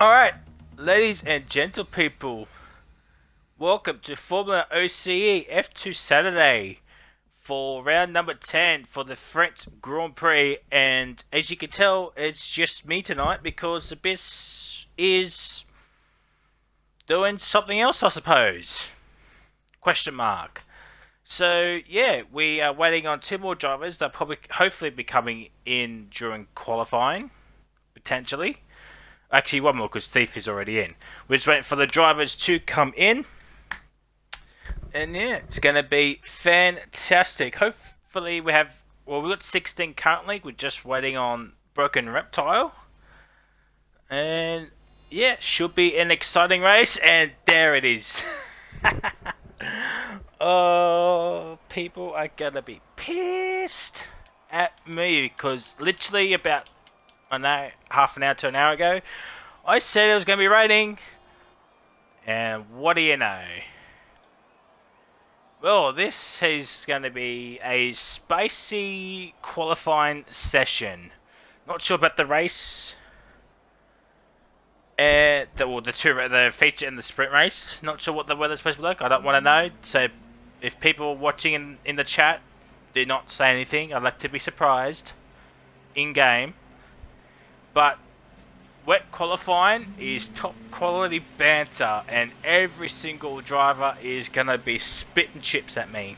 Alright, ladies and gentle people, welcome to FormulaOCE F2 Saturday for round number 10 for the French Grand Prix. And as you can tell, it's just me tonight because Abyss is doing something else, I suppose. Question mark. So yeah, we are waiting on two more drivers. They'll probably hopefully be coming in during qualifying, potentially. Actually, one more because Thief is already in. We're just waiting for the drivers to come in. And yeah, it's going to be fantastic. Hopefully we have... Well, we've got 16 currently. We're just waiting on Broken Reptile. And yeah, should be an exciting race. And there it is. Oh, people are going to be pissed at me because literally about... I know, half an hour to an hour ago, I said it was going to be raining, and what do you know? Well, this is going to be a spicy qualifying session. Not sure about the race, the feature and the sprint race. Not sure what the weather's supposed to be like. I don't want to know. So, if people watching in the chat do not say anything, I'd like to be surprised in game. But wet qualifying is top quality banter, and every single driver is going to be spitting chips at me.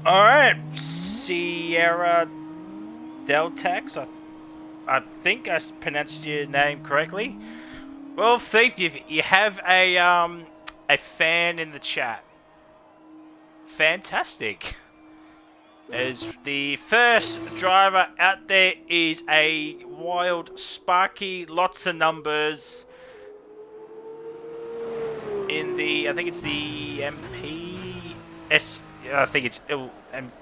Alright, Sierra Deltax, I think I pronounced your name correctly. Well, Thief, you have a fan in the chat. Fantastic. As the first driver out there is a wild Sparky, lots of numbers in the, I think it's the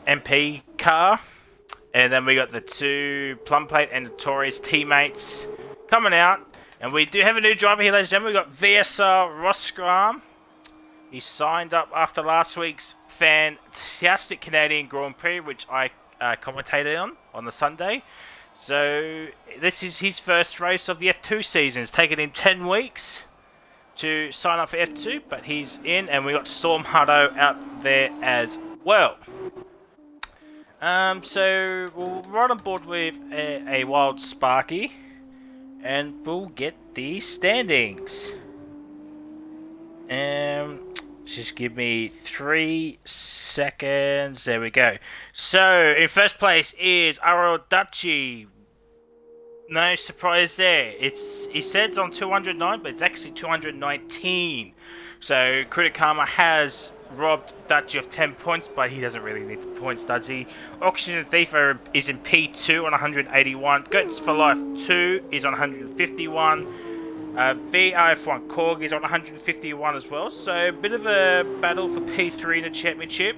MP car. And then we got the two Plumplate and Notorious teammates coming out. And we do have a new driver here, ladies and gentlemen. We got VSR Roscram. He signed up after last week's fantastic Canadian Grand Prix, which I commentated on the Sunday. So this is his first race of the F2 season. It's taken him 10 weeks to sign up for F2, but he's in, and we got Storm Hutto out there as well. So we'll ride on board with a wild Sparky, and we'll get the standings. Just give me 3 seconds. There we go. So, in first place is Arodachi. No surprise there. He said it's on 209, but it's actually 219. So, Critic Karma has robbed Dachi of 10 points, but he doesn't really need the points, does he? Auction and Thief is in P2 on 181. Goats for Life 2 is on 151. VIF1 Korg is on 151 as well, so a bit of a battle for P3 in the championship.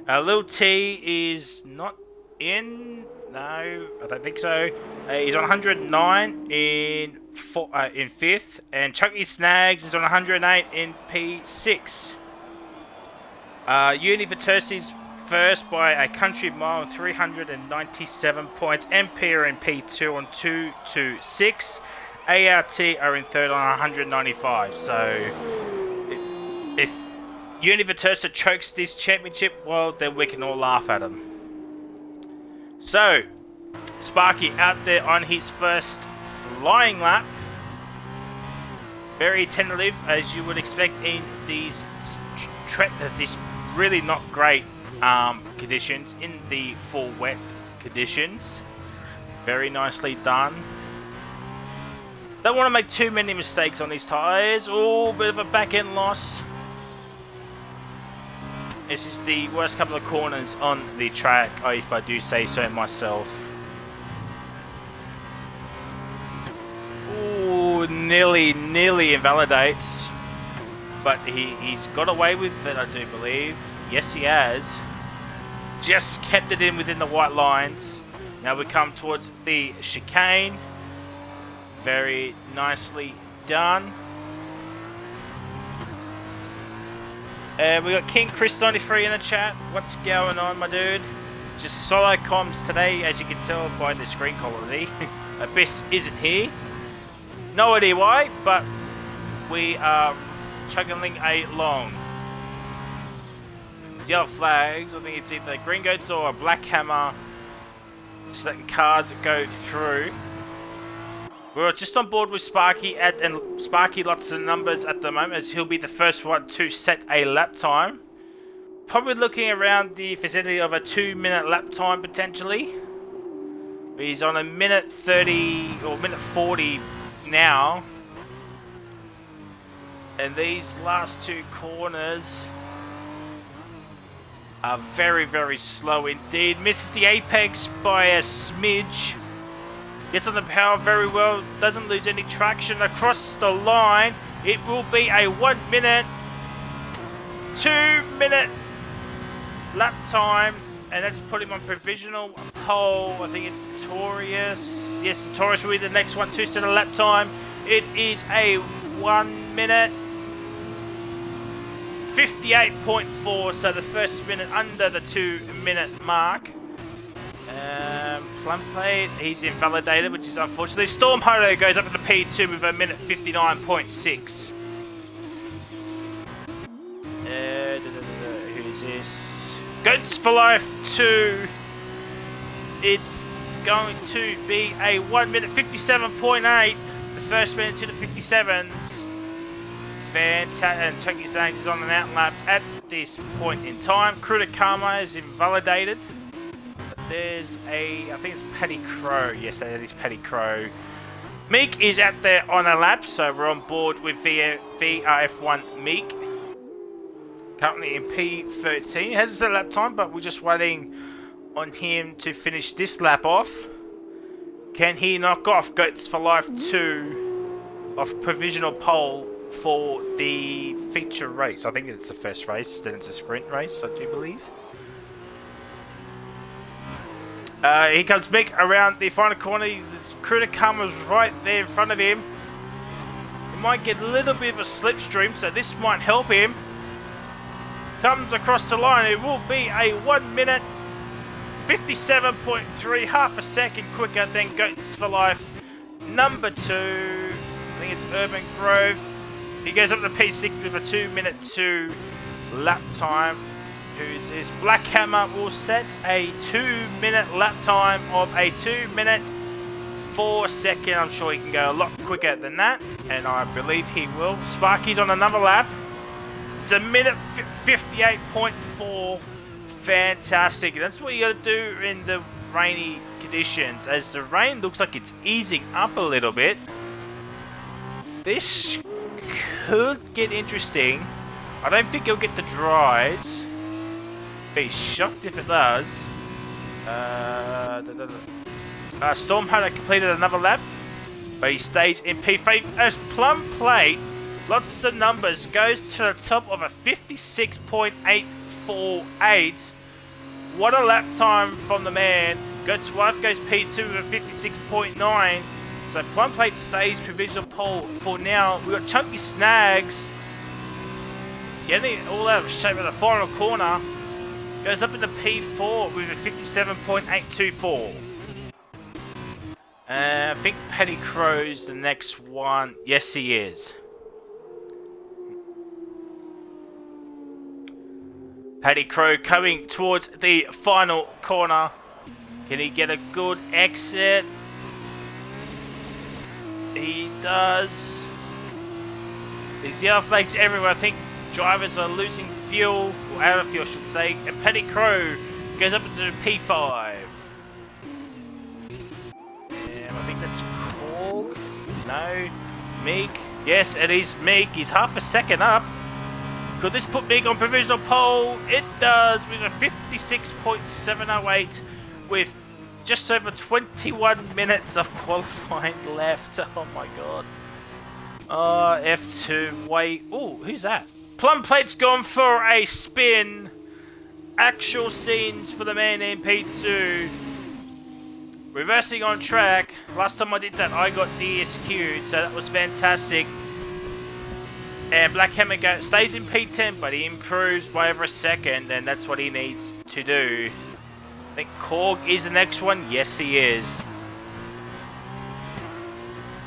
Lil T is not in, no, I don't think so. He's on 109 in 5th, and Chucky Snags is on 108 in P6. Uni Vitersi's first by a country mile on 397 points. MP are in P2 on 226. ART are in third on 195. So if Universa chokes this championship, well, then we can all laugh at him. So Sparky out there on his first flying lap. Very tentative, as you would expect in these really not great conditions, in the full wet conditions. Very nicely done. Don't want to make too many mistakes on these tyres. Oh, bit of a back end loss. This is the worst couple of corners on the track, if I do say so myself. Ooh, nearly invalidates. But he's got away with it, I do believe. Yes, he has. Just kept it in within the white lines. Now we come towards the chicane. Very nicely done. We got King Chris 93 in the chat. What's going on, my dude? just solo comms today, as you can tell by the screen quality. Abyss isn't here. No idea why, but we are chugging along. Yellow flags, I think it's either green goats or a black hammer. Just letting cars go through. We're just on board with Sparky, and Sparky lots of numbers at the moment, as he'll be the first one to set a lap time. Probably looking around the vicinity of a 2-minute lap time potentially. He's on a minute 30 or minute 40 now. And these last two corners are very, very slow indeed. Misses the apex by a smidge. Gets on the power very well. Doesn't lose any traction across the line. It will be a 1 minute, 2-minute lap time. And that's put him on provisional pole. I think it's Notorious. Yes, Notorious will be the next one to set a lap time. It is a 1 minute 58.4, so the first minute under the 2-minute mark. Plum plate, he's invalidated, which is unfortunately. Storm Hodo goes up to the P2 with a minute 59.6. Who's this? Goats for Life 2. It's going to be a 1 minute 57.8. The first minute to the 57s. Fantastic. And Chucky Zangs is on an out lap at this point in time. Cruda Karma is invalidated. But there's a, I think it's Paddy Crow. Yes, that is Paddy Crow. Meek is out there on a lap, so we're on board with VRF1 Meek. Currently in P13. He hasn't set a lap time, but we're just waiting on him to finish this lap off. Can he knock off Goats for Life 2 off provisional pole for the feature race? I think it's the first race, then it's a sprint race, I do believe. Here comes Mick around the final corner. The Cruda Karma's right there in front of him. He might get a little bit of a slipstream, so this might help him. Comes across the line. It will be a 1 minute 57.3, half a second quicker than Goats for Life number 2. I think it's Urban Grove. He goes up to P6 with a 2 minute 2 lap time. Who's this? Black Hammer will set a 2-minute lap time of a 2 minute 4 second. I'm sure he can go a lot quicker than that, and I believe he will. Sparky's on another lap. It's a minute 58.4. Fantastic. That's what you got to do in the rainy conditions. As the rain looks like it's easing up a little bit, this could get interesting. I don't think he'll get the dries. Be shocked if it does. Storm Hunter completed another lap, but he stays in P5 as Plum Plate. Lots of numbers, goes to the top of a 56.848. What a lap time from the man. Goats for Life goes P2 with a 56.9. So Plum Plate stays provisional pole for now. We've got Chunky Snags getting it all out of shape at the final corner. Goes up into P4 with a 57.824. I think Paddy Crow's the next one. Yes, he is. Paddy Crow coming towards the final corner. Can he get a good exit? He does. There's yellow flags everywhere. I think drivers are losing fuel, or out of fuel I should say. And Paddy Crow goes up into P5. And I think that's Korg. No. Meek. Yes, it is Meek. He's half a second up. Could this put Meek on provisional pole? It does, with a 56.708 with just over 21 minutes of qualifying left. Oh my god. F2, wait. Oh, who's that? Plum Plate's gone for a spin. Actual scenes for the man in P2. Reversing on track. Last time I did that, I got DSQ'd, so that was fantastic. And Black Hammer stays in P10, but he improves by over a second, and that's what he needs to do. I think Korg is the next one. Yes, he is.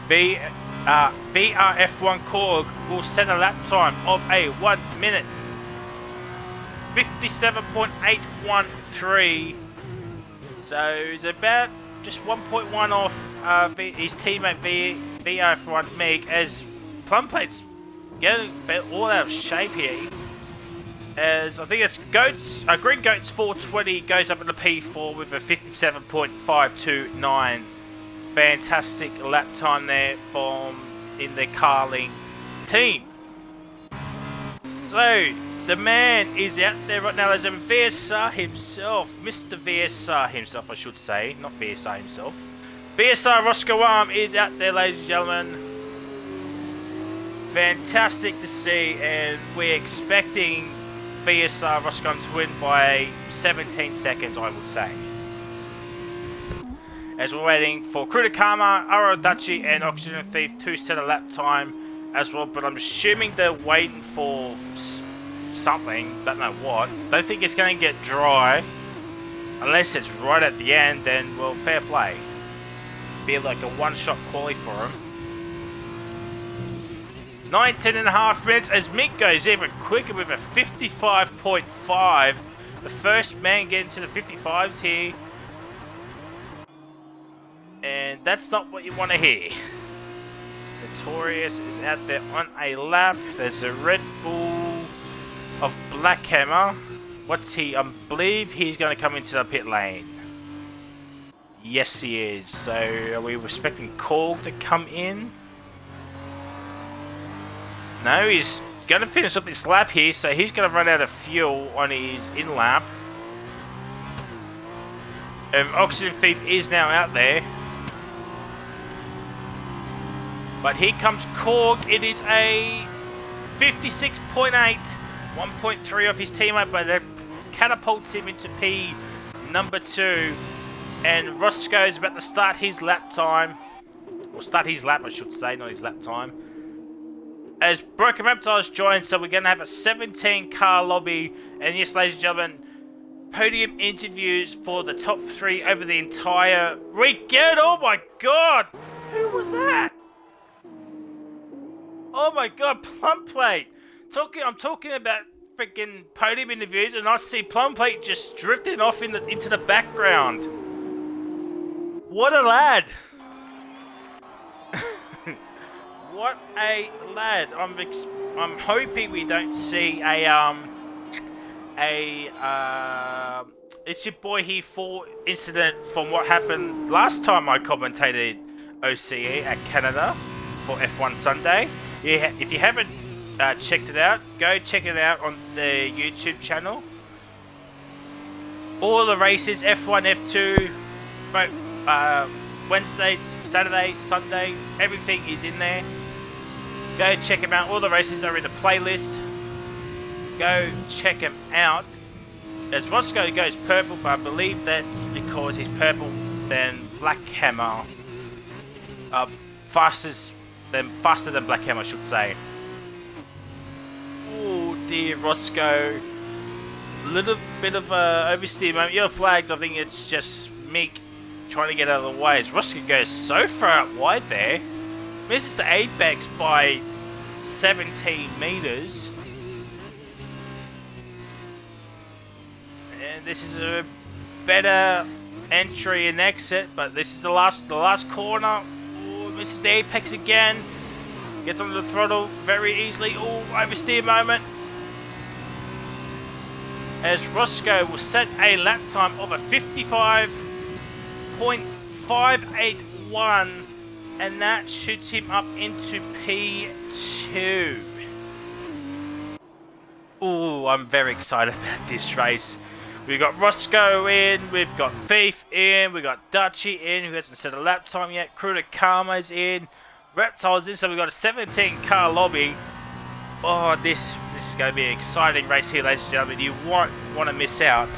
VRF1 Korg will set a lap time of a 1 minute 57.813. So it's about just 1.1 off his teammate VRF1 Meg, as Plumplate's getting all out of shape here. As I think it's Green Goats 420 goes up in the P4 with a 57.529. Fantastic lap time there from in the Carling team. So the man is out there right now. There's VSR himself, Mr. VSR himself, I should say, not VSR himself. VSR Roscoe Arm is out there, ladies and gentlemen. Fantastic to see, and we're expecting VSR Roscoe to win by 17 seconds, I would say. As we're waiting for Krudakama, Arodachi, and Oxygen Thief to set a lap time as well, but I'm assuming they're waiting for something, don't know what. Don't think it's going to get dry, unless it's right at the end, then, well, fair play. Be like a one-shot quali for him. 19.5 minutes as Mick goes even quicker with a 55.5. The first man getting to the 55s here. And that's not what you want to hear. Notorious is out there on a lap. There's a Red Bull of Black Hammer. What's he? I believe he's going to come into the pit lane. Yes, he is. So are we expecting Korg to come in? No, he's going to finish up this lap here, so he's going to run out of fuel on his in-lap. Oxygen Thief is now out there. But here comes Korg. It is a 56.8, 1.3 off his teammate, but that catapults him into P number 2. And Roscoe is about to start his lap time. Or start his lap, I should say, not his lap time. As Broken Reptiles join, so we're going to have a 17 car lobby. And yes, ladies and gentlemen, podium interviews for the top 3 over the entire weekend. Oh my god! Who was that? Oh my god, Plumplate! I'm talking about freaking podium interviews, and I see Plumplate just drifting off into the background. What a lad! What a lad! I'm hoping we don't see it's your boy here 4 incident from what happened last time I commentated OCE at Canada for F1 Sunday. Yeah, if you haven't checked it out, go check it out on the YouTube channel. All the races, F1, F2, Wednesdays, Saturday, Sunday, everything is in there. Go check them out. All the races are in the playlist. Go check them out. As Roscoe goes purple, but I believe that's because he's purple than Black Hammer. Faster than Black Hammer, I should say. Oh dear, Roscoe. A little bit of oversteer moment. Yellow flags, I think it's just Mick trying to get out of the way. As Roscoe goes so far out wide there. Misses the apex by 17 meters. And this is a better entry and exit, but this is the last corner. Oh, misses the apex again. Gets onto the throttle very easily. Oh, oversteer moment. As Roscoe will set a lap time of a 55.581. And that shoots him up into P2. Oh, I'm very excited about this race. We've got Roscoe in, we've got Thief in, we've got Dutchy in, who hasn't set a lap time yet. Krudakama's in, Reptiles in, so we've got a 17 car lobby. Oh, this is going to be an exciting race here, ladies and gentlemen. You won't want to miss out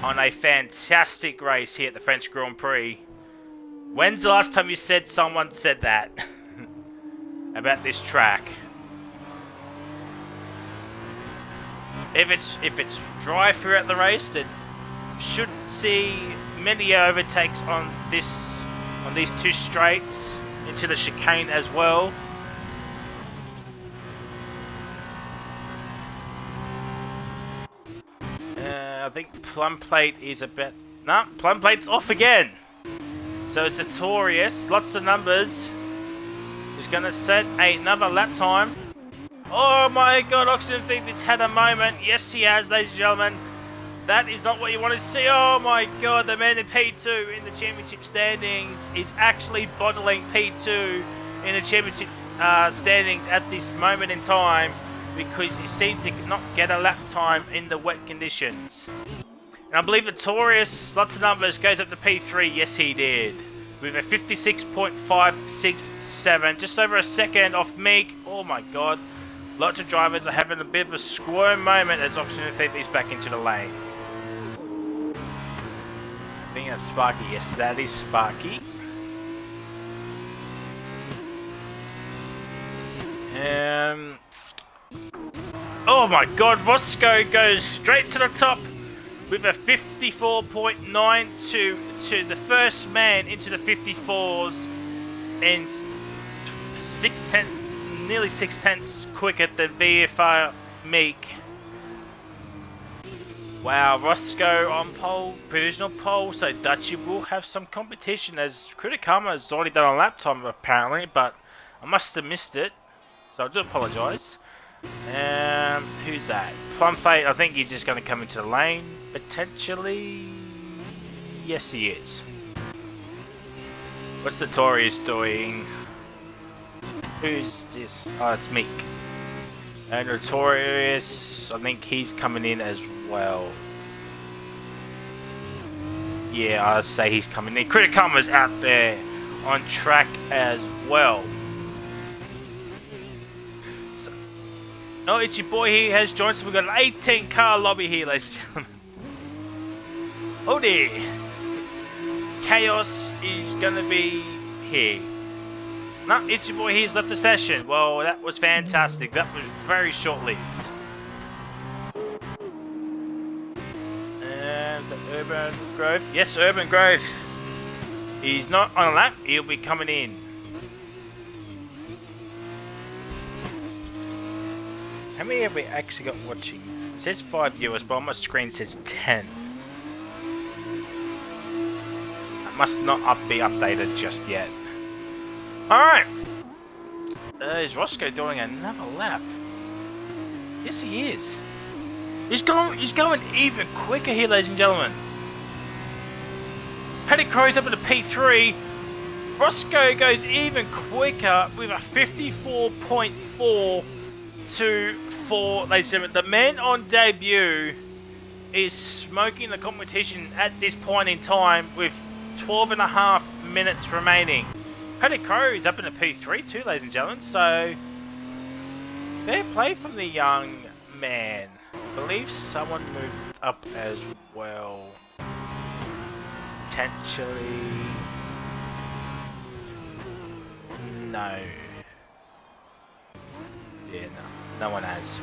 on a fantastic race here at the French Grand Prix. When's the last time you said someone said that about this track? If it's dry throughout the race, then should see many overtakes on these two straights into the chicane as well. I think Plum Plate is about... Nah, Plum Plate's off again. So it's Notorious, lots of numbers. He's going to set another lap time. Oh my god, Oxygen Thief has had a moment. Yes, he has, ladies and gentlemen. That is not what you want to see. Oh my god, the man in P2 in the championship standings is actually bottling P2 in the championship standings at this moment in time because he seemed to not get a lap time in the wet conditions. And I believe Notorious, lots of numbers, goes up to P3. Yes, he did. With a 56.567, just over a second off Meek. Oh my god. Lots of drivers are having a bit of a squirm moment as Oxygen Thief is back into the lane. I think that's Sparky. Yes, that is Sparky. Oh my god, Roscoe goes straight to the top with a 54.92 to the first man into the 54s and nearly 6/10 quicker than VFR Meek. Wow, Roscoe on pole, provisional pole, so Dutchy will have some competition as Criticama has already done a lap time apparently, but I must have missed it, so I do apologise. Who's that? Plum Fate, I think he's just going to come into the lane, potentially. Yes, he is. What's Notorious doing? Who's this? Oh, it's Meek. And Notorious, I think he's coming in as well. Yeah, I'd say he's coming in. Criticama's out there on track as well. So, oh, it's your boy here has joined us. We've got an 18-car lobby here, ladies and gentlemen. Oh dear. Chaos is going to be here. No, it's your boy here's left the session. Well, that was fantastic. That was very short-lived. And the Urban Grove. Yes, Urban Grove. He's not on a lap. He'll be coming in. How many have we actually got watching? It says 5 viewers, but on my screen it says 10. That must not be updated just yet. Alright. Is Roscoe doing another lap? Yes, he is. He's going even quicker here, ladies and gentlemen. Paddy Crow's up at a P3. Roscoe goes even quicker with a 54.4 to 4, ladies and gentlemen. The man on debut is smoking the competition at this point in time with 12.5 minutes remaining. Paddy Crow is up in a P3 too, ladies and gentlemen, so fair play from the young man. I believe someone moved up as well. Potentially. No. Yeah, no one has.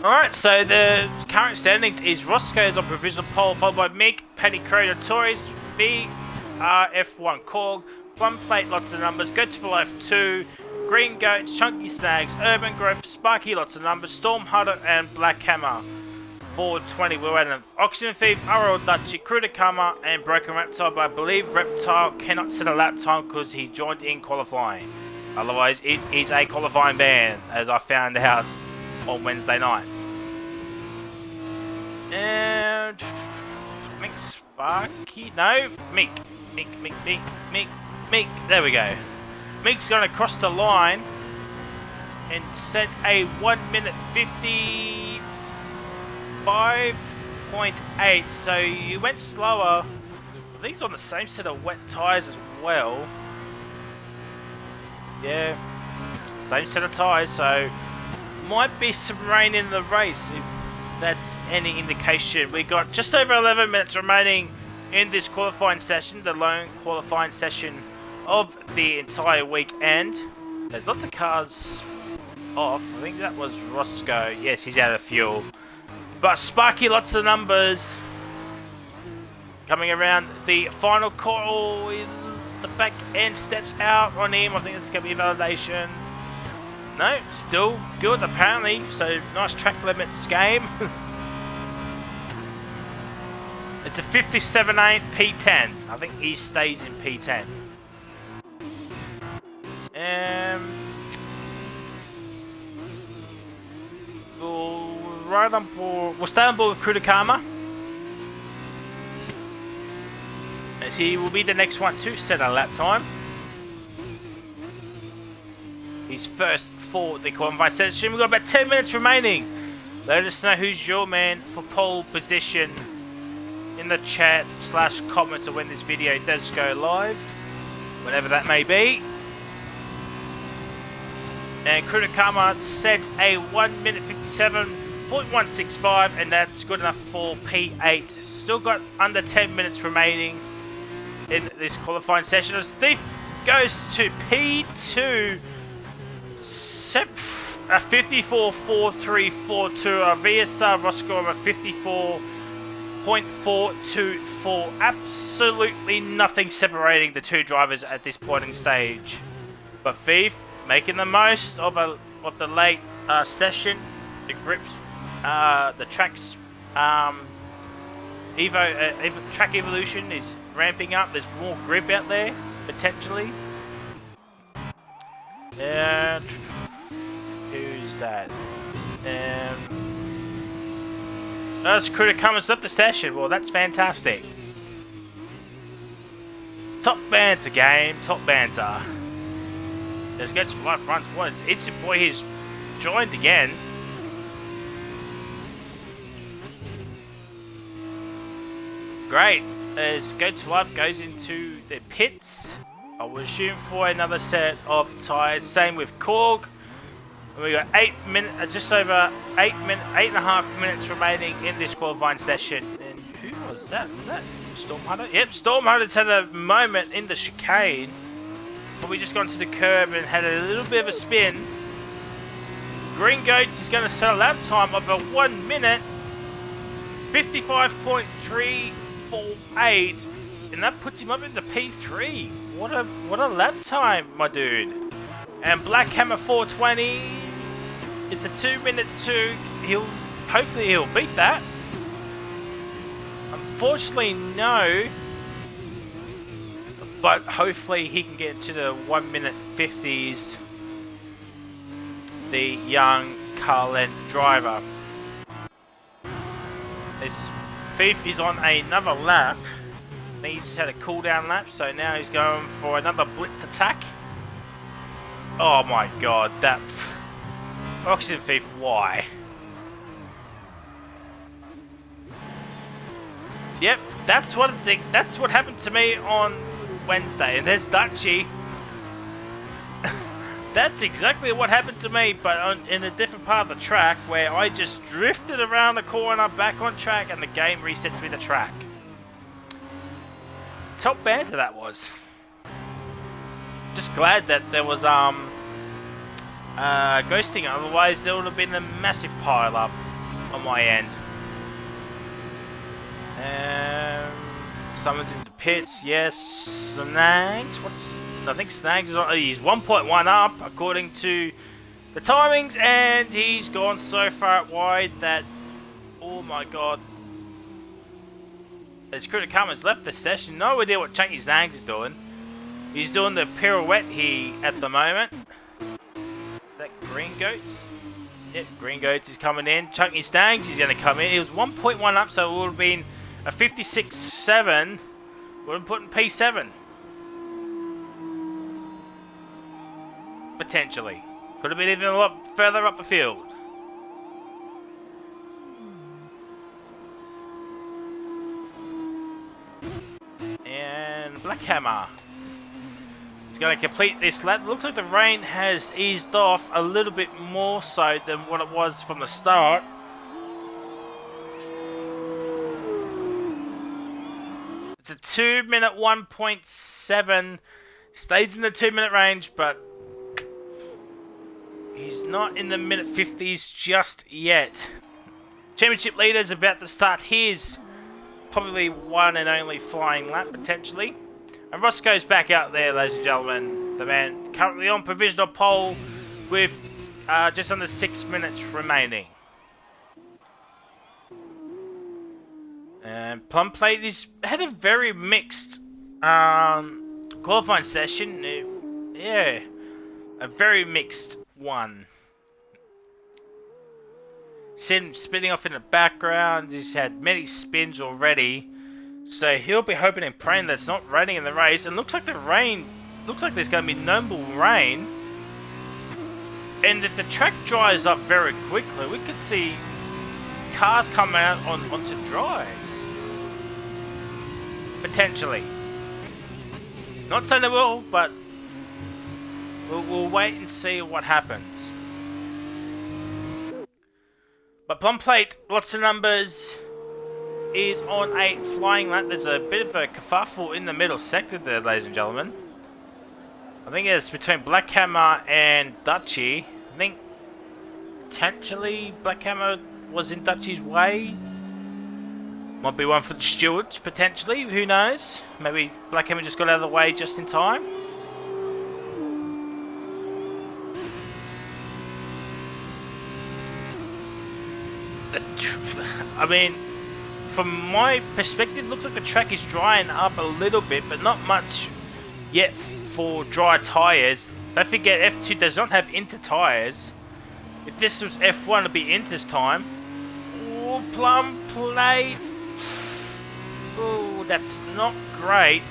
Alright, so the current standings is Roscoe's on provisional pole, followed by Mick, Paddy Crow, Notorious, F1 Korg, Plum Plate, lots of numbers, Go to Life 2, Green Goats, Chunky Snags, Urban Growth, Sparky, lots of numbers, Storm Hunter, and Black Hammer. 420, we're at an Oxygen Thief, RL Dutchy, Criticama, and Broken Reptile, but I believe Reptile cannot set a lap time because he joined in qualifying. Otherwise, it is a qualifying ban, as I found out on Wednesday night. And Mick Sparky, no, Mick. There we go. Mick's going to cross the line and set a 1 minute 55.8. So you went slower. I think he's on the same set of wet tyres as well. Yeah, same set of tyres. So might be some rain in the race if that's any indication. We got just over 11 minutes remaining in this qualifying session, the lone qualifying session of the entire weekend. There's lots of cars off. I think that was Roscoe. Yes, he's out of fuel. But Sparky, lots of numbers. Coming around the final corner, the back end steps out on him. I think it's going to be a validation. No, still good apparently. So nice track limits game. It's a 57.8 P10. I think he stays in P10. We'll stay on board with Krutakama, as he will be the next one to set a lap time. He's first for the qualifying session. We've got about 10 minutes remaining. Let us know who's your man for pole position in the chat / comments, or when this video does go live, whenever that may be. And Krutakama sets a 1 minute 57.165, and that's good enough for P8. Still got under 10 minutes remaining in this qualifying session. As Thief goes to P2, a 54.4342, a VSR Roscoe of a 54.424. Absolutely nothing separating the two drivers at this point in stage. But Thief making the most of the late session. The grips, the tracks, track evolution is ramping up. There's more grip out there potentially. Who's that? That's Krutakama's left the session. Well, that's fantastic. Top banter game, top banter. Let's get some live fronts. What is it's your boy? He's joined again. Great. As Go to Live goes into the pits, I will assume for another set of tyres. Same with Korg. We got 8 minutes, just over 8.5 minutes remaining in this qualifying session. And who was that? Was that Storm Hunter? Yep, Storm Hunter's had a moment in the chicane. But we just got to the curb and had a little bit of a spin. Green Goats is going to set a lap time of a 1 minute 55.348, and that puts him up into P3. What a lap time, my dude. And Black Hammer 420. It's a 2 minute 2. Hopefully he'll beat that. Unfortunately, no. But hopefully he can get to the 1 minute 50s. The young Carlin driver. This Thief is on another lap. I think he just had a cool down lap, so now he's going for another blitz attack. Oh my god, that Oxygen Thief, why? Yep, that's what happened to me on Wednesday, and there's Dutchy. That's exactly what happened to me, but in a different part of the track, where I just drifted around the corner, back on track, and the game resets me the track. Top banter that was. Just glad that there was ghosting, otherwise there would have been a massive pile up on my end. Someone's in the pits, yes. Snags, I think Snags is on, he's 1.1 up according to the timings, and he's gone so far wide that, oh my god. As Krutakama's left the session, no idea what Chunky Snags is doing. He's doing the pirouette here at the moment. Is that Green Goats? Yep, Green Goats is coming in. Chunky Snags is going to come in. He was 1.1 up, so it would have been a 56.7. Would have put in P7. Potentially. Could have been even a lot further up the field. And Black Hammer is going to complete this lap. Looks like the rain has eased off a little bit more so than what it was from the start. It's a 2 minute 1.7. Stays in the 2 minute range, but he's not in the minute 50s just yet. Championship leader's about to start his probably one and only flying lap, potentially. And Roscoe's back out there, ladies and gentlemen. The man currently on provisional pole with just under 6 minutes remaining. And Plum Plate has had a very mixed qualifying session. Yeah, a very mixed one. See him spinning off in the background. He's had many spins already. So he'll be hoping and praying that it's not raining in the race. And looks like there's going to be no more rain. And if the track dries up very quickly, we could see cars come out onto dries. Potentially. Not saying they will, but we'll wait and see what happens. But Plum Plate, lots of numbers, is on a flying lap. There's a bit of a kerfuffle in the middle sector there, ladies and gentlemen. I think it's between Black Hammer and Dutchy. I think potentially Black Hammer was in Dutchy's way. Might be one for the stewards, potentially. Who knows? Maybe Black Hammer just got out of the way just in time. I mean, from my perspective, looks like the track is drying up a little bit, but not much yet for dry tyres. Don't forget, F2 does not have inter tyres. If this was F1, it'd be inter's time. Oh, Plum Plate. Oh, that's not great.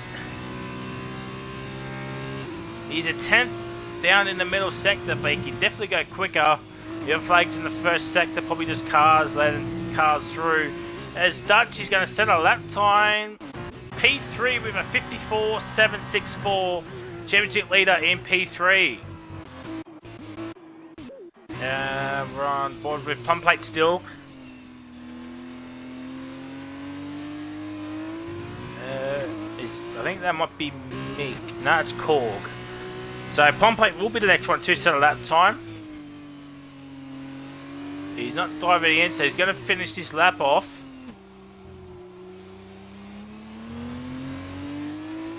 He's a 10th down in the middle sector, but he can definitely go quicker. The other flags in the first sector, probably just cars, letting cars through. As Dutch is going to set a lap time. P3 with a 54.764. Championship leader in P3. We're on board with Plum Plate still. I think that might be Meek. No, it's Korg. So Plum Plate will be the next one to set a lap time. He's not diving in, so he's going to finish this lap off.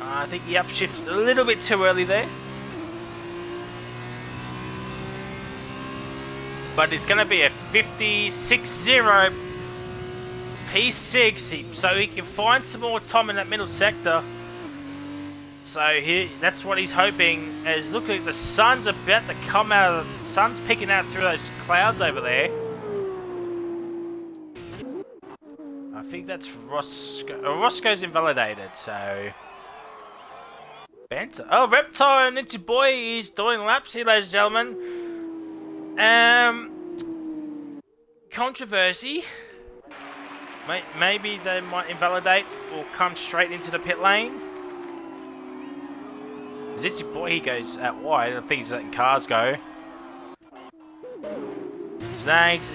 I think he upshifts a little bit too early there. But it's going to be a 56.0 P6, so he can find some more time in that middle sector. So that's what he's hoping. As look like the sun's about to come out. The sun's peeking out through those clouds over there. I think that's Roscoe. Oh, Roscoe's invalidated, so... Banter. Oh, Reptile and Ninja Boy is doing laps here, ladies and gentlemen. Controversy. Maybe they might invalidate or come straight into the pit lane. Ninja Boy, he goes out wide. I think he's letting cars go. Snags.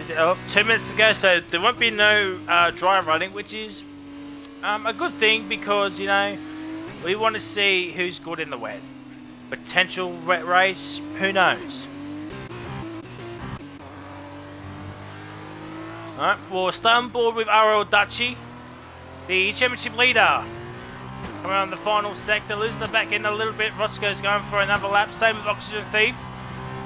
2 minutes to go, so there won't be no dry running, which is a good thing because, you know, we want to see who's good in the wet. Potential wet race, who knows? Alright, we'll stay on board with RL Dutchy, the championship leader. Coming on the final sector, losing the back end a little bit. Roscoe's going for another lap, same with Oxygen Thief.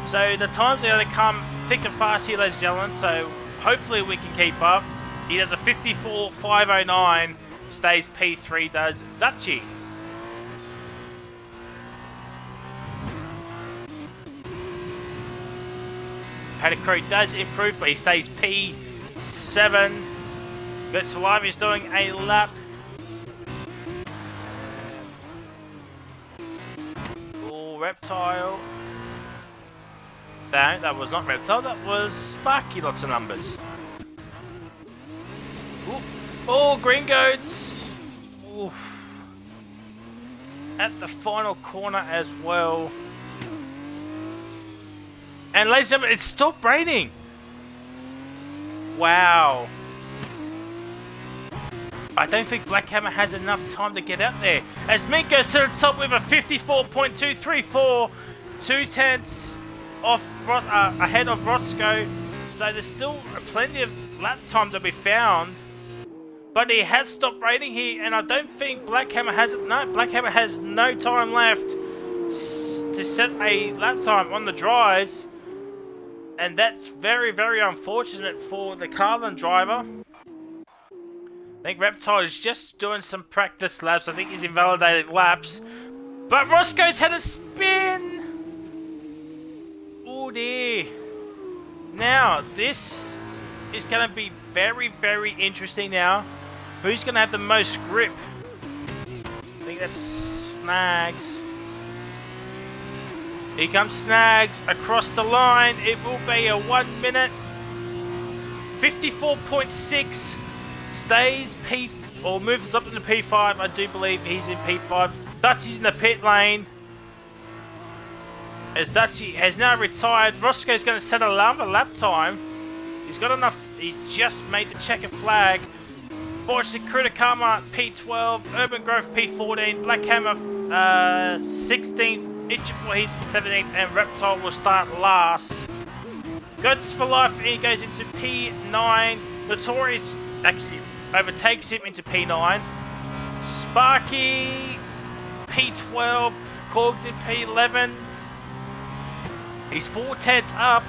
So the times are going to come thick and fast here, ladies and gentlemen, so hopefully we can keep up. He does a 54.509, stays P3, does Dutchy. Paddock Crew does improve, but he stays P7. That's Live is doing a lap. Oh, Reptile. No, that was not Reptile, that was Sparky, lots of numbers. Ooh. Oh, Green Goats. Oof. At the final corner as well. And ladies and gentlemen, it stopped raining. Wow. I don't think Black Hammer has enough time to get out there. As Mink goes to the top with a 54.234, 2/10 off ahead of Roscoe. So there's still plenty of lap time to be found. But he has stopped rating here, and I don't think Black Hammer has it. No, Black Hammer has no time left to set a lap time on the dries. And that's very, very unfortunate for the Carlin driver. I think Reptile is just doing some practice laps. I think he's invalidated laps. But Roscoe's had a spin! Oh dear. Now, this is going to be very, very interesting now. Who's going to have the most grip? I think that's Snags. Here comes Snags across the line. It will be a 1 minute. 54.6. Stays P, or moves up into P5. I do believe he's in P5. Dutchy's in the pit lane. As Dutchy has now retired, Roscoe's going to set another lap time. He's got enough. He just made the checker flag. Fortunately, Kritakama P12, Urban Growth P14, Black Hammer 16th, Ichibo he's 17th, and Reptile will start last. Guts for Life, he goes into P9. Notorious actually overtakes him into P9. Sparky P12, Corgs in P11. He's 4/10 up.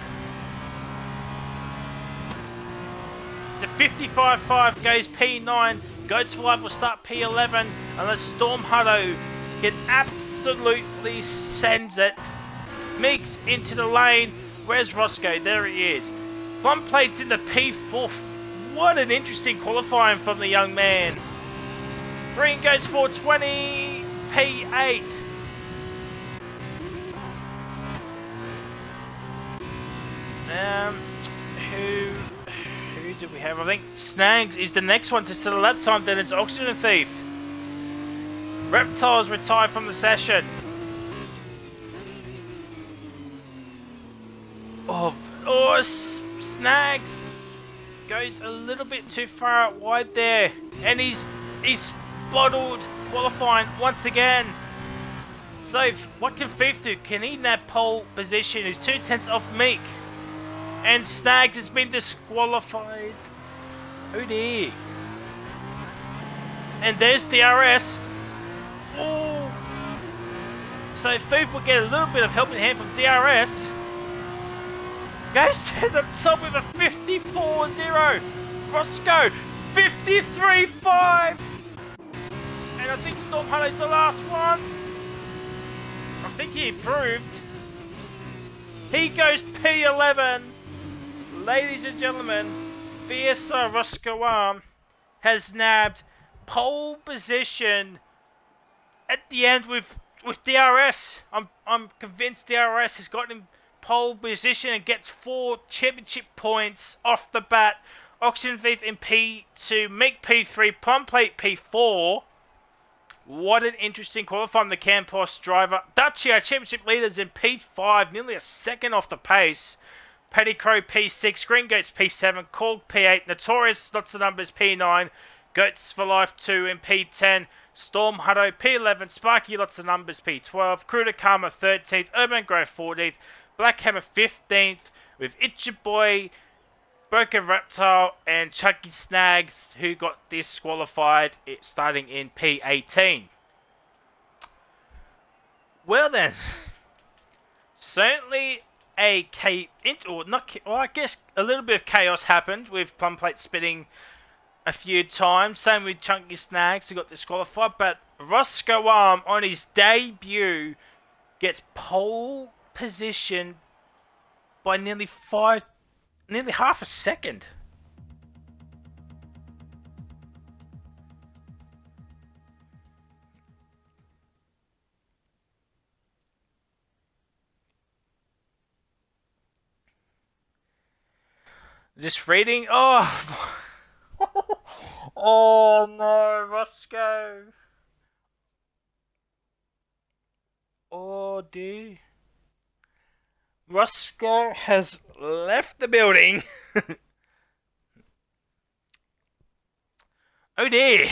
To 55.5 goes P9. Goats for Life will start P11 unless Storm Hutto can absolutely sends it. Meeks into the lane. Where's Roscoe? There he is. Plum Plate's in the P4. What an interesting qualifying from the young man. Green goes 420. P8. Who do we have? I think Snags is the next one to set a lap time. Then it's Oxygen Thief. Reptiles retired from the session. Snags goes a little bit too far out wide there, and he's bottled qualifying once again. So what can Thief do? Can he nab pole position? He's 2/10 off Meek. And Snags has been disqualified. Oh dear. And there's DRS. Oh. So Thief will get a little bit of helping hand from DRS. Goes to the top with a 54.0. Roscoe, 53.5. And I think Storm Hutto's the last one. I think he improved. He goes P11. Ladies and gentlemen, VSR Roscoe has nabbed pole position at the end with DRS. I'm convinced DRS has gotten him pole position and gets 4 championship points off the bat. Oxygen Thief in P2, Meek P3, Plum Plate P4. What an interesting qualifying the Campos driver. Dutchy, our championship leaders in P5, nearly a second off the pace. Paddy Crow P6, Green Goats P7, Korg P8, Notorious, lots of numbers P9, Goats for Life 2 in P10, Storm Hutto P11, Sparky, lots of numbers P12, Kritakama 13th, Urban Grove 14th, Black Hammer 15th, with Ichiboy, Broken Reptile, and Chucky Snags, who got disqualified starting in P18. Well then, certainly I guess a little bit of chaos happened with Plum Plate spinning a few times. Same with Chunky Snags who got disqualified. But Roscoe on his debut gets pole position by nearly half a second. Just reading. Oh, oh no, Roscoe. Oh dear. Roscoe has left the building. Oh dear.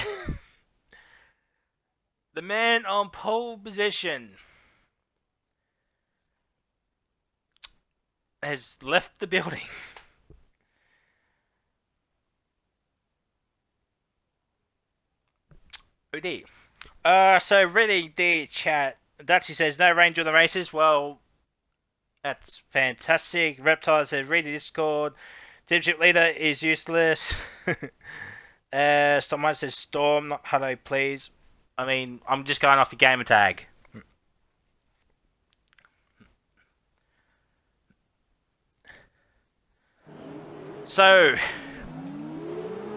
The man on pole position has left the building. Oh dear. So reading the chat, Dutchy says no range on the races. Well, that's fantastic. Reptile says read the Discord. Teamship leader is useless. Storm says Storm, not hello, please. I mean, I'm just going off the gamer tag. So,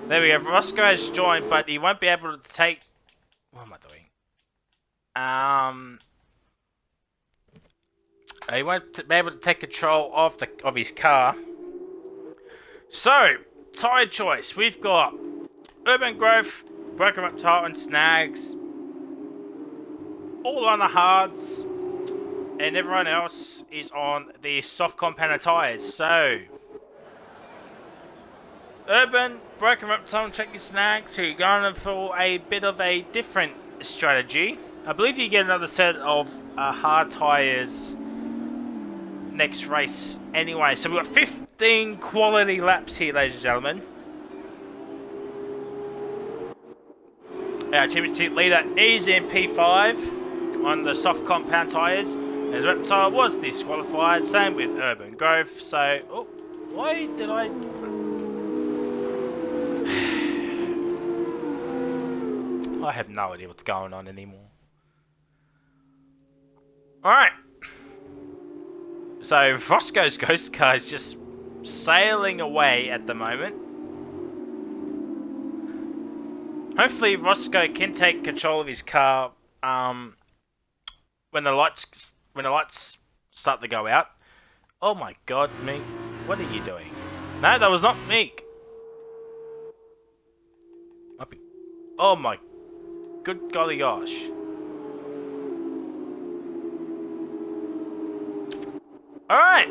there we go. Roscoe has joined, but he won't be able to take. What am I doing? He won't be able to take control of his car. So, tyre choice. We've got Urban Growth, Broken Reptile, and Snags. All on the hards, and everyone else is on the soft compounded tyres. So, Urban, Broken Reptile, and Checky Snags, so you're going for a bit of a different strategy. I believe you get another set of hard tyres next race anyway. So we've got 15 quality laps here, ladies and gentlemen. Our championship leader is in P5 on the soft compound tyres, as Reptile was disqualified. Same with Urban Growth. So, oh, why did I... I have no idea what's going on anymore. Alright. So, Roscoe's ghost car is just sailing away at the moment. Hopefully, Roscoe can take control of his car when the lights start to go out. Oh my god, Meek. What are you doing? No, that was not Meek. Oh my... Good golly gosh. Alright.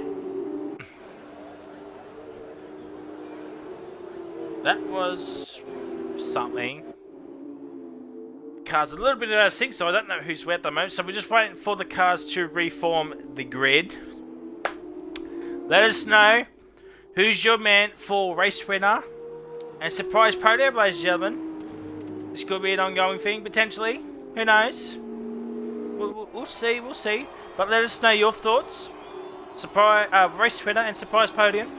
That was something. Car's a little bit out of sync, so I don't know who's where at the moment. So we're just waiting for the cars to reform the grid. Let us know who's your man for race winner and surprise podium, ladies and gentlemen. This could be an ongoing thing, potentially. Who knows? We'll see, we'll see. But let us know your thoughts. Surprise, race winner and surprise podium.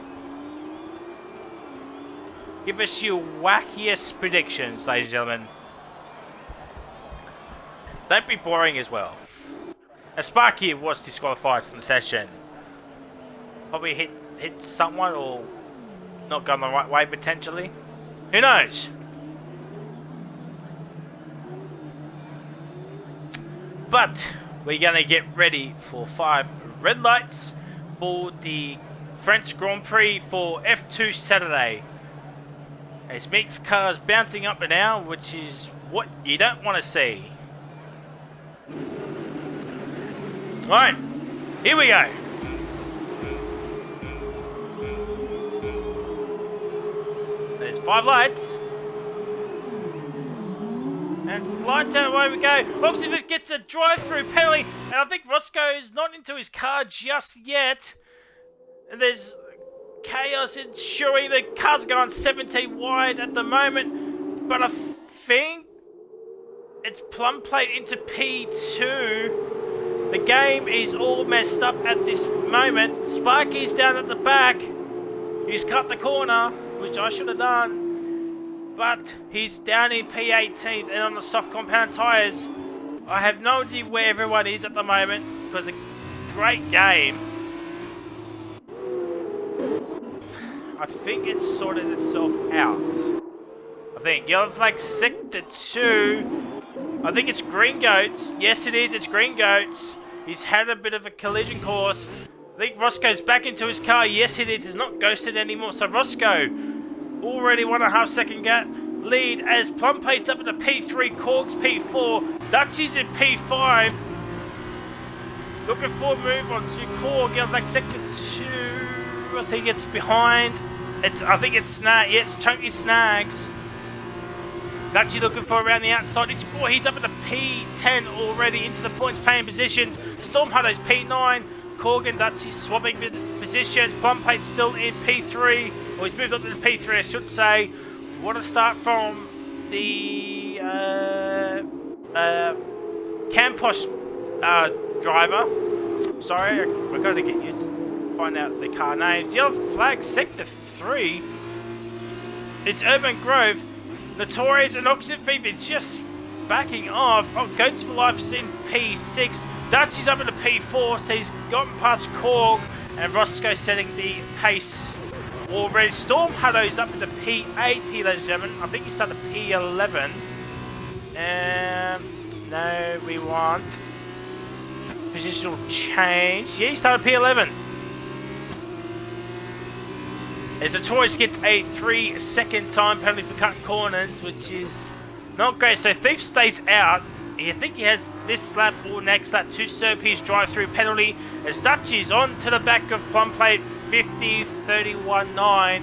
Give us your wackiest predictions, ladies and gentlemen. Don't be boring as well. And Sparky was disqualified from the session. Probably hit someone or not gone the right way, potentially. Who knows? But we're going to get ready for 5 red lights for the French Grand Prix for F2 Saturday. As Mick's car's bouncing up and down, which is what you don't want to see. Alright, here we go. There's 5 lights. And it's lights out, away we go. Oxford gets a drive-through penalty, and I think Roscoe's not into his car just yet. And there's chaos ensuing. The car's going 17 wide at the moment, but I think it's plum plate into P2. The game is all messed up at this moment. Sparky's down at the back. He's cut the corner, which I should have done. But he's down in P18 and on the soft compound tyres. I have no idea where everyone is at the moment because it's a great game. I think it's sorted itself out. I think Yellow Flag Sector 2. I think it's Green Goats. Yes, it is. It's Green Goats. He's had a bit of a collision course. I think Roscoe's back into his car. Yes, it is. It's not ghosted anymore. So Roscoe already 1.5 second gap lead as Plum Plate's up into P3, Corks P4, Dutchy's in P5. Looking for a move on to Cork, Yellow Flag Sector 2. I think it's behind. I think it's Snag. Yeah, it's Chunky Snags. Dutchy looking for around the outside. Oh, he's up at the P10 already into the points paying positions. Stormhunter's P9. Corgan Dutchy swapping positions. Plum Plate still in P3. Or he's moved up to the P3, I should say. What a start from the Campos driver. Sorry, I gotta get you to find out the car names. Yellow flag sector 3. It's Urban Grove. Notorious and Oxygen Fever just backing off. Oh, Goats for Life's in P6. Dutchy's up in the P4, so he's gotten past Korg, and Roscoe setting the pace already. Storm Hutto's up in the P8 here, ladies and gentlemen. I think he started P11. No, we want positional change. Yeah, he started P11. As Notorious gets a 3-second time penalty for cutting corners, which is not great. So Thief stays out. I think he has this lap or next lap to serve his drive-through penalty. As Dutchy's on to the back of plum plate 50-31-9.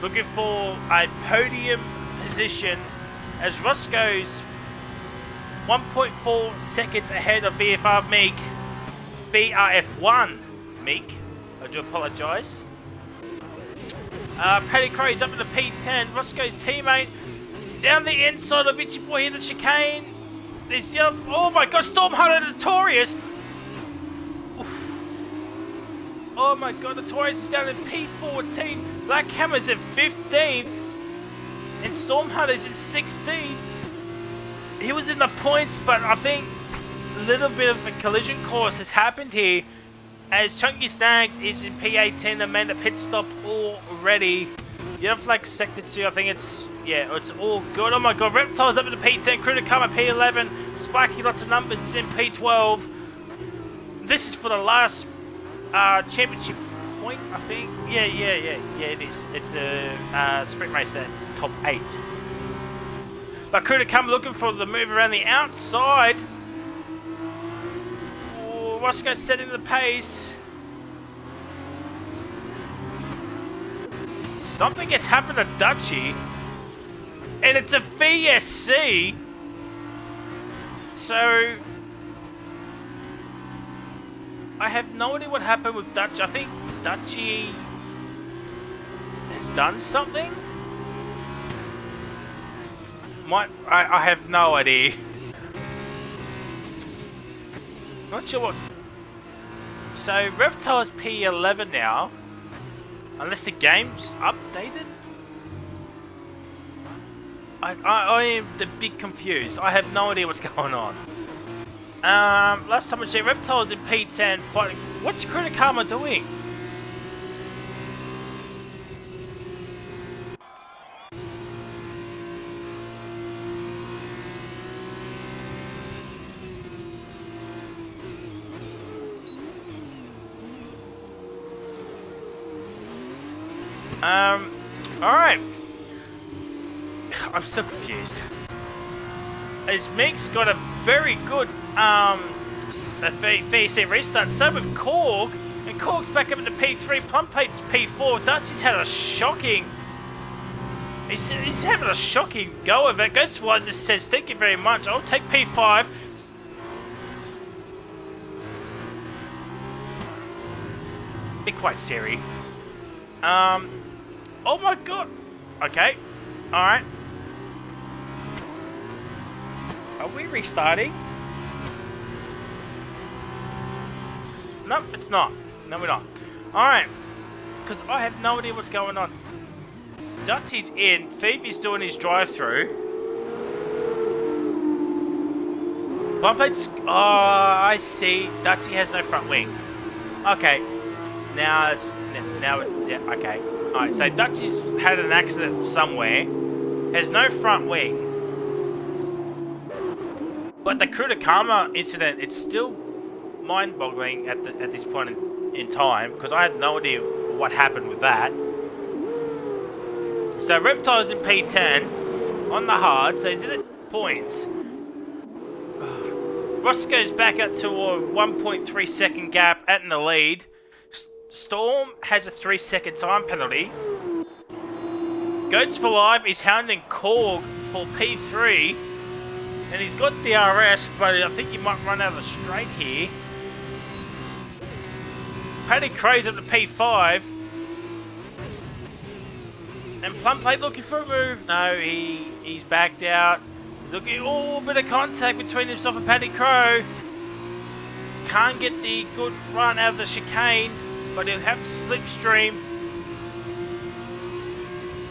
Looking for a podium position as Roscoe's 1.4 seconds ahead of VFR Meek. VRF1 Meek. I do apologise. Paddy Crow's up in the P10. Roscoe's teammate down the inside of Itchy Boy in the chicane. There's yellow. Oh my god, Storm Hunter Notorious. Oof. Oh my god, Notorious is down in P14. Black Hammer's in 15th. And Storm Hunter's in 16th. He was in the points, but I think a little bit of a collision course has happened here. As Chunky Snags is in P18 and made a pit stop already. Yellow flag sector 2, I think it's all good. Oh my god, Reptile's up in the P10, Crew to come at P11, Spiky, lots of numbers, is in P12. This is for the last championship point, I think. Yeah, it is. It's a sprint race that's top 8. But Crew to come looking for the move around the outside. Oh, Roscoe setting the pace. Something has happened to Dutchy. And it's a VSC. So I have no idea what happened with Dutch. I think Dutchy has done something. I have no idea. Not sure what. So Reptile's P11 now. Unless the game's updated. I am a bit confused. I have no idea what's going on. Last time I checked, Reptile's in P10 fighting. What's Critic Karma doing? Alright. I'm so confused. As Meek's got a very good VC restart. So with Korg, and Korg's back up into P3, Plumpate's P4. Dutchy's had a shocking. He's having a shocking go of it. Ghost Fly just says thank you very much. I'll take P5. Be quite serious. Oh my god. Okay. Alright. Are we restarting? Nope, it's not. No, we're not. Alright. Because I have no idea what's going on. Dutchy's in. Phoebe's doing his drive-through. Plumpate's... Oh, I see. Dutchy has no front wing. Okay. Now it's... Yeah, okay. Alright, so Dutchy's had an accident somewhere. Has no front wing. But the Crew to Karma incident, it's still mind-boggling at this point in time, because I had no idea what happened with that. So Reptile's in P10 on the hard, so he's in at points. Roscoe's back up to a 1.3 second gap at in the lead. Storm has a 3-second time penalty. Goats for Life is hounding Korg for P3. And he's got DRS, but I think he might run out of the straight here. Paddy Crow's at the P5. And Plumplate looking for a move. No, he's backed out. Looking, oh, bit of contact between himself and Paddy Crow. Can't get the good run out of the chicane, but he'll have slipstream.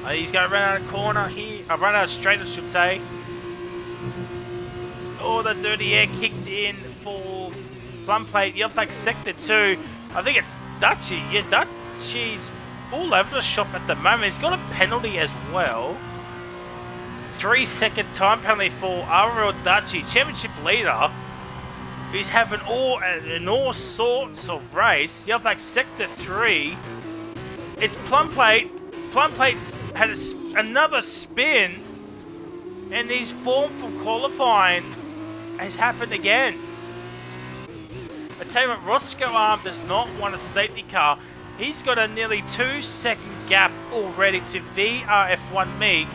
He's going to run out of corner here. Run out of straight, I should say. Oh, the dirty air kicked in for Plumplate. The Outback Sector 2. I think it's Dutchy. Yeah, Dutchy's all over the shop at the moment. He's got a penalty as well. 3-second time penalty for RL Dutchy, championship leader. He's having all sorts of race. The Outback Sector 3. It's Plumplate. Plumplate's had another spin, and his form from qualifying has happened again. I tell you what, Roscoe Arm does not want a safety car. He's got a nearly 2-second gap already to VRF1 Meek,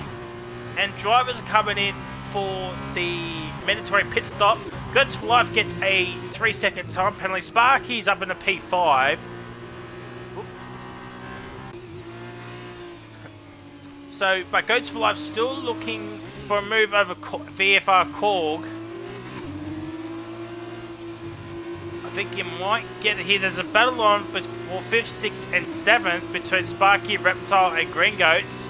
and drivers are coming in for the mandatory pit stop. Goats for Life gets a 3-second time penalty. Sparky's up in the P5. So, but Goats for Life still looking for a move over VFR Korg. I think you might get it here. There's a battle on for 5th, 6th and 7th between Sparky, Reptile and Green Goats.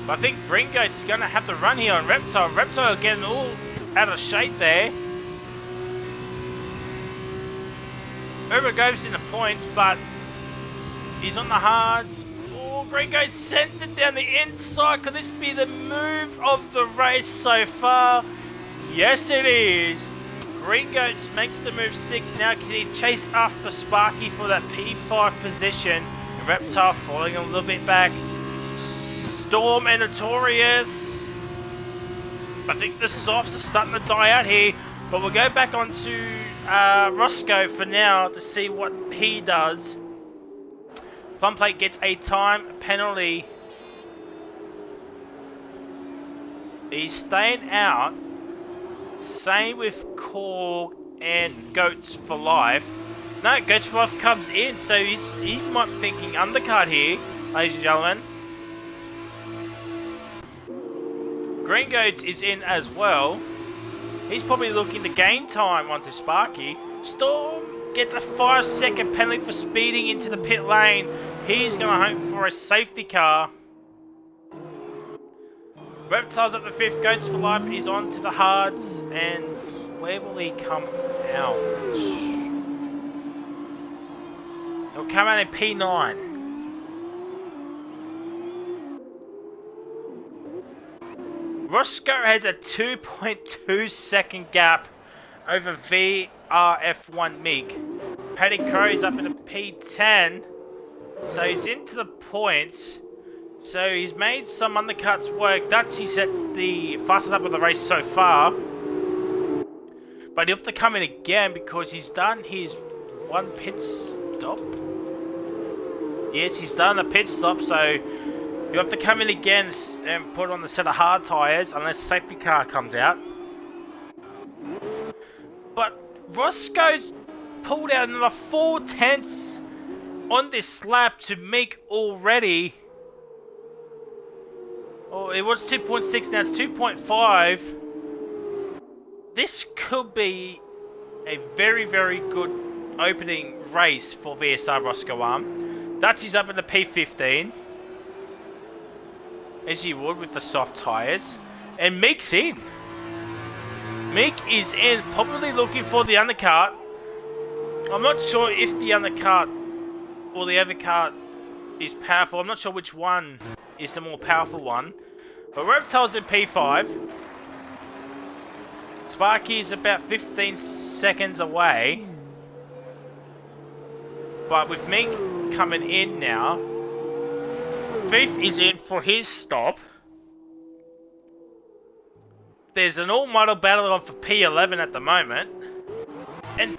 But I think Green Goats is going to have to run here on Reptile. Reptile getting all out of shape there. Uber goes in the points, but he's on the hards. Oh, Green Goats sends it down the inside. Could this be the move of the race so far? Yes, it is. Green Goats makes the move stick. Now can he chase after Sparky for that P5 position? And Reptile falling a little bit back. Storm and Notorious. I think the softs are starting to die out here, but we'll go back onto Roscoe for now to see what he does. Plumplate gets a time penalty. He's staying out. Same with Korg and Goats for Life. No, Goats for Life comes in, so he might be thinking undercard here, ladies and gentlemen. Green Goats is in as well. He's probably looking to gain time onto Sparky. Storm gets a 5-second penalty for speeding into the pit lane. He's going to hope for a safety car. Reptiles at the 5th. Goats for Life is on to the hards. And where will he come out? He'll come out in P9. Roscoe has a 2.2 second gap over VRF1 Meek. Paddy Crow is up in a P10. So he's into the points. So he's made some undercuts work. Dutchy sets the fastest up of the race so far. But he'll have to come in again because he's done his one pit stop. Yes, he's done a pit stop, so you have to come in again and put on the set of hard tyres unless safety car comes out. But Roscoe's pulled out another 4 tenths on this lap to Meek already. Oh, it was 2.6, now it's 2.5. This could be a very, very good opening race for VSR Roscoe Arm. Dutchy's up in the P15. As you would with the soft tyres. And Meek's in. Meek is in, probably looking for the undercut. I'm not sure if the undercut or the overcut is powerful. I'm not sure which one is the more powerful one. But Reptile's in P5. Sparky is about 15 seconds away. But with Meek coming in now, Thief is in for his stop. There's an all-model battle on for P11 at the moment. And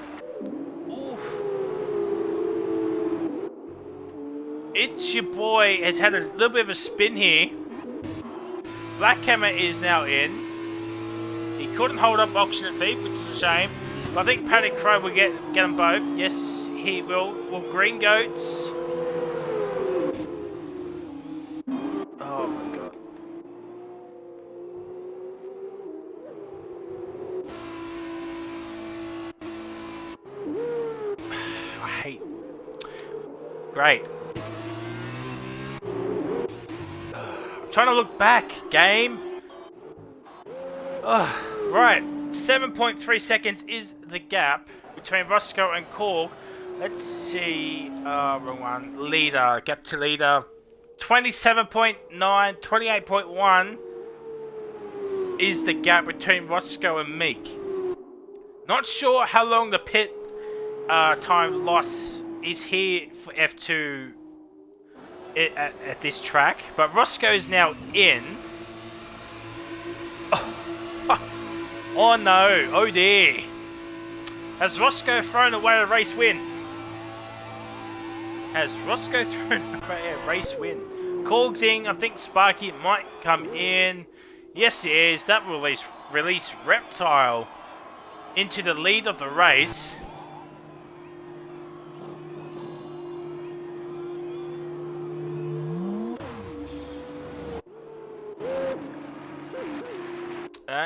ooh, It's Your Boy has had a little bit of a spin here. Black Hammer is now in. He couldn't hold up Auction at Thief, which is a shame. I think Paddy Crow will get them both. Yes, he will. Will Green Goats? Oh my god. I hate. Great. I'm trying to look back, game. Oh, right. 7.3 seconds is the gap between Roscoe and Korg. Let's see. Wrong one. Leader. Gap to leader. 27.9, 28.1 is the gap between Roscoe and Meek. Not sure how long the pit time loss is here for F2 at this track, but Roscoe is now in. Oh no, oh dear. Has Roscoe thrown away a race win? Has Roscoe thrown away a race win? Korg's in, I think Sparky might come in. Yes he is, that will release Reptile into the lead of the race.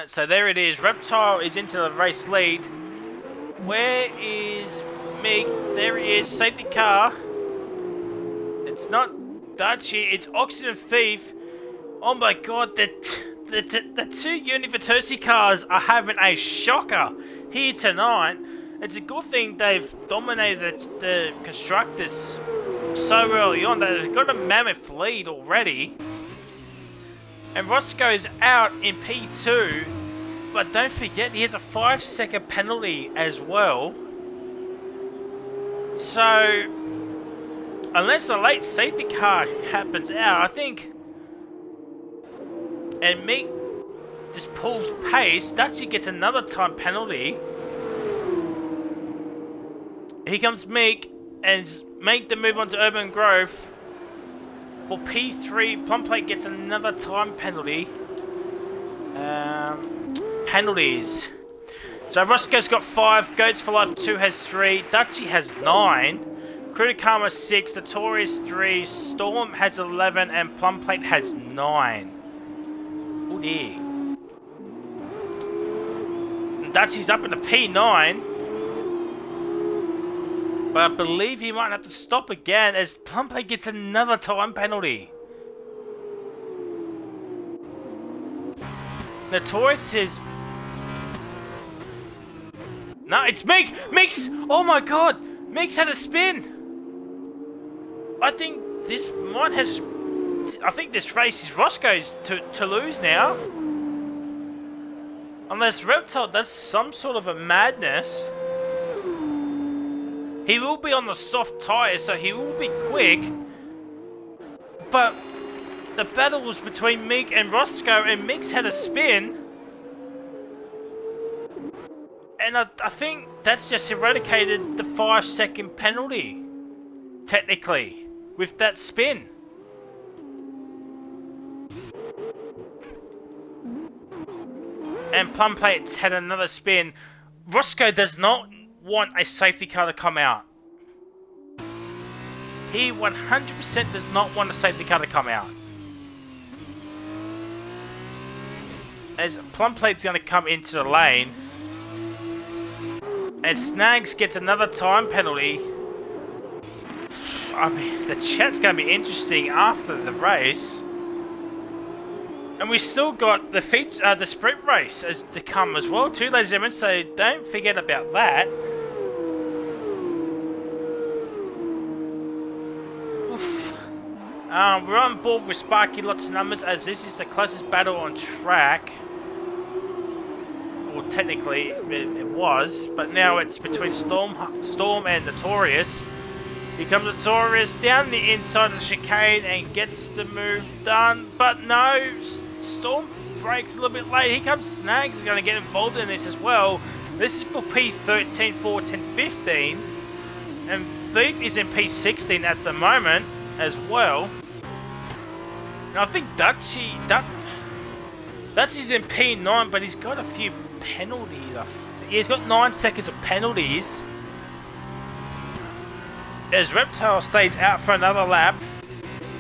So there it is. Reptile is into the race lead. Where is Meek? There he is. Safety car. It's not Dutchie. It's Oxygen Thief. Oh my god. The two University cars are having a shocker here tonight. It's a good thing they've dominated the constructors so early on. They've got a mammoth lead already. And Roscoe's out in P2, but don't forget he has a 5-second penalty as well. So, unless a late safety car happens out, I think, and Meek just pulls pace, Dutchie gets another time penalty. Here comes Meek, and make the move on to Urban Grove. For P3, Plumplate gets another time penalty. Penalties. So Roscoe's got 5, Goats for Life 2 has 3, Dutchie has 9, Criticama 6, Notorious 3, Storm has 11, and Plumplate has 9. Oh dear. And Dutchie's up in the P9. But I believe he might have to stop again as Plumplate gets another time penalty. Notorious is... No, it's Meek! Meek's... Oh my god! Meek's had a spin! I think this might have... I think this race is Roscoe's to lose now. Unless Reptile does some sort of a madness. He will be on the soft tyres, so he will be quick. But the battle was between Meek and Roscoe, and Meek's had a spin. And I think that's just eradicated the 5-second penalty, technically, with that spin. And Plumplate's had another spin. Roscoe does not want a safety car to come out. He 100% does not want a safety car to come out. As Plumplate's going to come into the lane. And Snags gets another time penalty. I mean, the chat's going to be interesting after the race. And we still got the sprint race as to come as well too, ladies and gentlemen, so don't forget about that. Oof. We're on board with Sparky lots of numbers as this is the closest battle on track. Well, technically it was, but now it's between Storm and Notorious. Here comes Notorious down the inside of the chicane and gets the move done, but no, Storm breaks a little bit late. Here comes Snags, is going to get involved in this as well. This is for P13, 14, 15, and Thief is in P16 at the moment as well. Now I think Dutchie's in P9, but he's got a few penalties, I he's got 9 seconds of penalties. As Reptile stays out for another lap.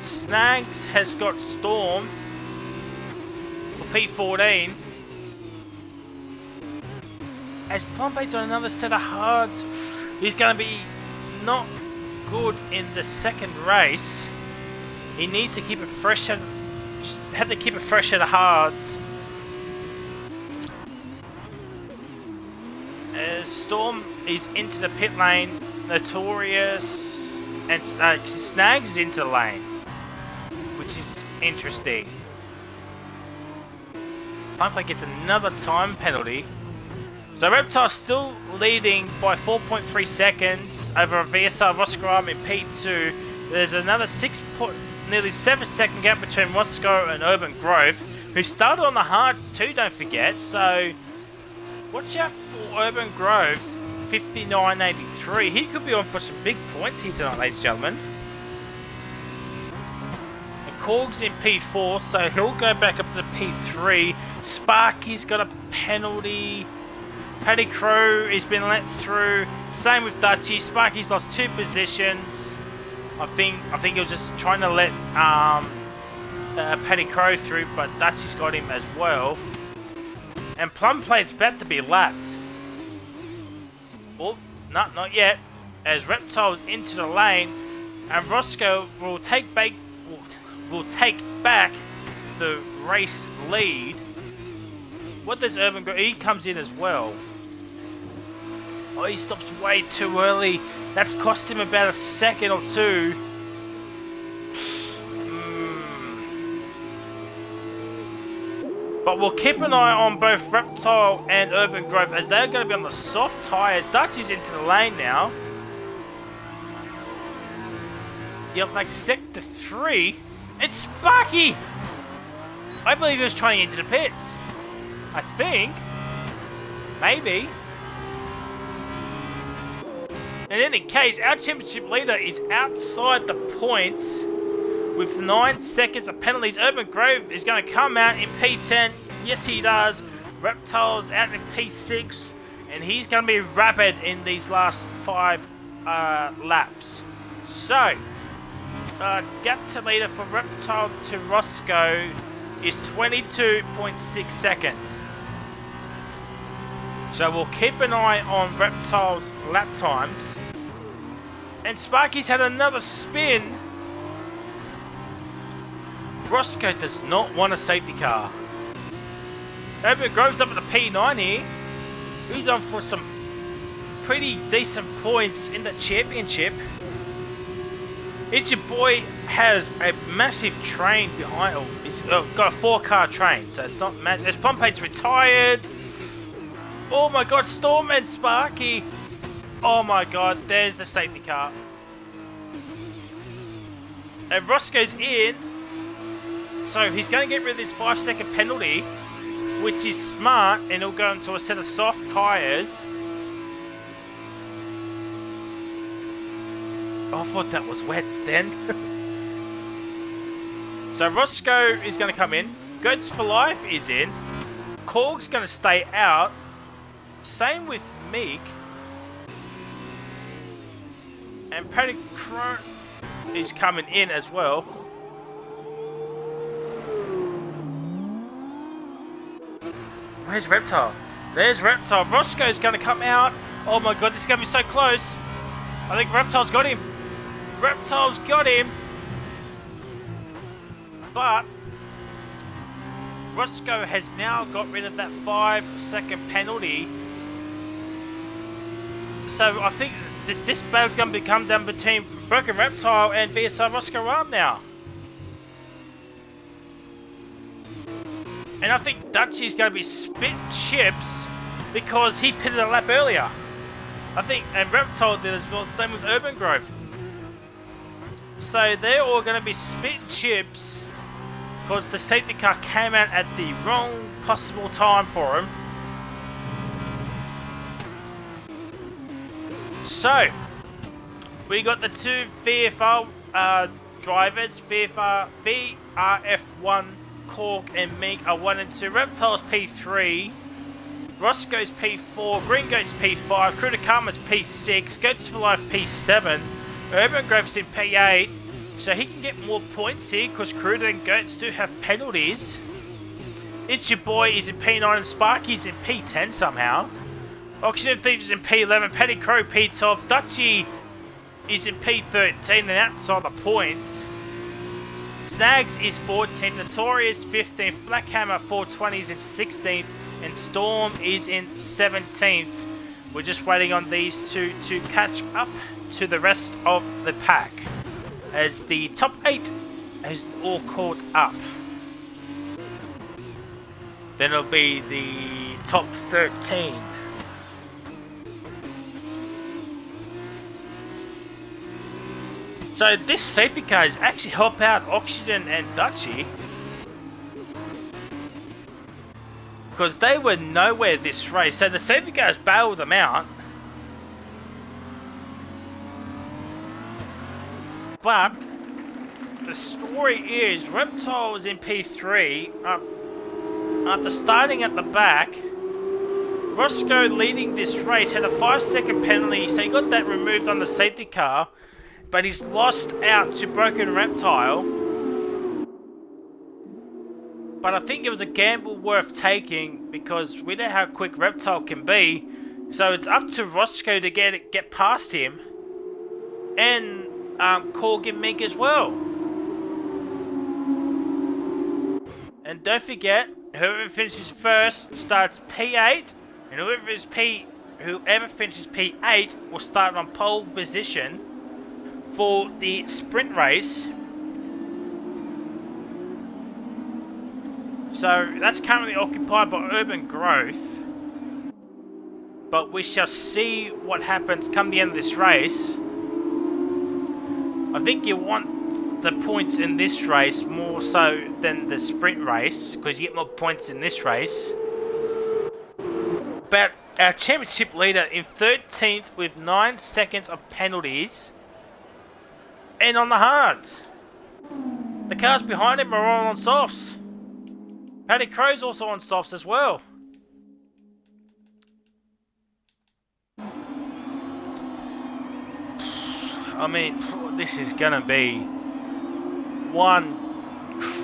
Snags has got Storm for P14. As Pompe's on another set of hards, he's going to be not good in the second race. He needs to keep it fresh. Have to keep it fresh at the hards. As Storm is into the pit lane, Notorious and Snags is into the lane, which is interesting. Pompe gets another time penalty. So Reptile's still leading by 4.3 seconds over VSR Roscoe in P2. There's another nearly 7-second gap between Roscoe and Urban Grove, who started on the hards too, don't forget. So watch out for Urban Grove, 59.83. He could be on for some big points here tonight, ladies and gentlemen. And Korg's in P4, so he'll go back up to P3. Sparky's got a penalty. Paddy Crow has been let through. Same with Dutchy. Sparky's lost 2 positions. I think he was just trying to let Paddy Crow through, but Dutchy's got him as well. And Plum Plate's about to be lapped. Oh, no, not yet. As Reptile's into the lane, and Roscoe will take back the race lead. What does Urban Grove? He comes in as well. Oh, he stops way too early. That's cost him about a second or two. But we'll keep an eye on both Reptile and Urban Grove as they're going to be on the soft tyres. Dutchy's into the lane now. Yep, like sector 3. It's Sparky! I believe he was trying to get into the pits. I think. Maybe. In any case, our championship leader is outside the points with 9 seconds of penalties. Urban Grove is going to come out in P10. Yes, he does. Reptile's out in P6. And he's going to be rapid in these last 5 laps. So, gap to leader for Reptile to Roscoe is 22.6 seconds. So we'll keep an eye on Reptile's lap times. And Sparky's had another spin. Roscoe does not want a safety car. Urban Grove's up at the P9 here. He's on for some pretty decent points in the championship. Itchy Boy has a massive train behind him. He's got a 4-car train, so it's not massive. As Pompe's retired. Oh my god, Storm and Sparky. Oh my god, there's the safety car. And Roscoe's in. So he's going to get rid of this 5-second penalty, which is smart, and he'll go into a set of soft tyres. Oh, I thought that was wet then. So Roscoe is going to come in. Goats for Life is in. Korg's going to stay out. Same with Meek. And Paddy Crow is coming in as well. Where's Reptile? There's Reptile. Roscoe's going to come out. Oh my god, this is going to be so close. I think Reptile's got him. Reptile's got him. But Roscoe has now got rid of that 5-second penalty. So I think this battle's going to become down between Broken Reptile and VSR Roscoe Arm now. And I think Dutchy's going to be spit chips because he pitted a lap earlier. I think, and Reptile did as well, same with Urban Grove. So they're all going to be spit chips because the safety car came out at the wrong possible time for him. So, we got the 2 VFR drivers, VRF1, Cork and Meek are 1 and 2. Reptile's P3. Roscoe's P4, Green Goat's P5, Krudakama's P6, Goats for Life P7, Urban Grove's in P8, so he can get more points here because Cruda and Goats do have penalties. It's Your Boy is in P9 and Sparky's in P10 somehow. Oxygen Thieves is in P11, Petty Crow P12, Dutchie is in P13 and outside the points. Snags is 14th, Notorious 15th, Black Hammer 420 is in 16th, and Storm is in 17th. We're just waiting on these two to catch up to the rest of the pack, as the top 8 has all caught up. Then it'll be the top 13. So this safety car has actually helped out Oxygen and Dutchie, because they were nowhere this race. So the safety cars bailed them out. But the story is Reptile was in P3 after starting at the back. Roscoe leading this race had a 5-second penalty, so he got that removed on the safety car. But he's lost out to Broken Reptile. But I think it was a gamble worth taking because we know how quick Reptile can be. So it's up to Roscoe to get past him. And Korg and Mink as well. And don't forget, whoever finishes first starts P8. And whoever finishes P8 will start on pole position for the sprint race. So that's currently occupied by Urban Growth, but we shall see what happens come the end of this race. I think you want the points in this race more so than the sprint race, because you get more points in this race. But our championship leader in 13th with 9 seconds of penalties. And on the hards. The cars behind him are all on softs. Paddy Crow's also on softs as well. I mean, this is going to be one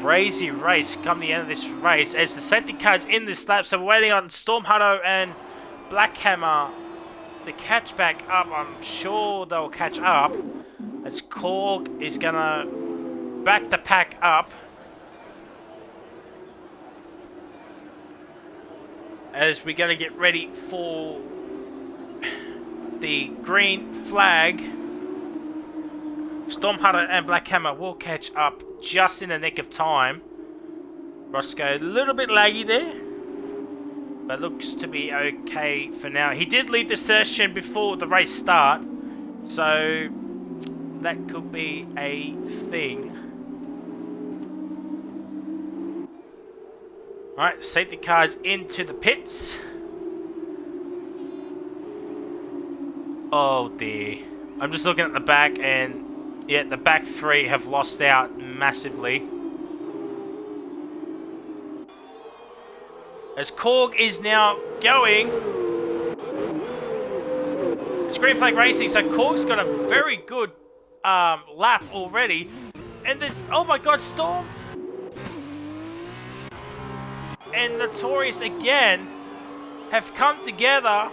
crazy race come the end of this race. As the safety car's in this lap, so we're waiting on Storm Hutto and Black Hammer to catch back up. I'm sure they'll catch up. As Korg is going to back the pack up. As we're going to get ready for the green flag. Storm Hunter and Black Hammer will catch up just in the nick of time. Roscoe a little bit laggy there, but looks to be okay for now. He did leave the session before the race start, so that could be a thing. Alright, safety cars into the pits. Oh dear. I'm just looking at the back, and yeah, the back three have lost out massively. As Korg is now going. It's green flag racing, so Korg's got a very good lap already. And there's, oh my god, Storm and Notorious again have come together.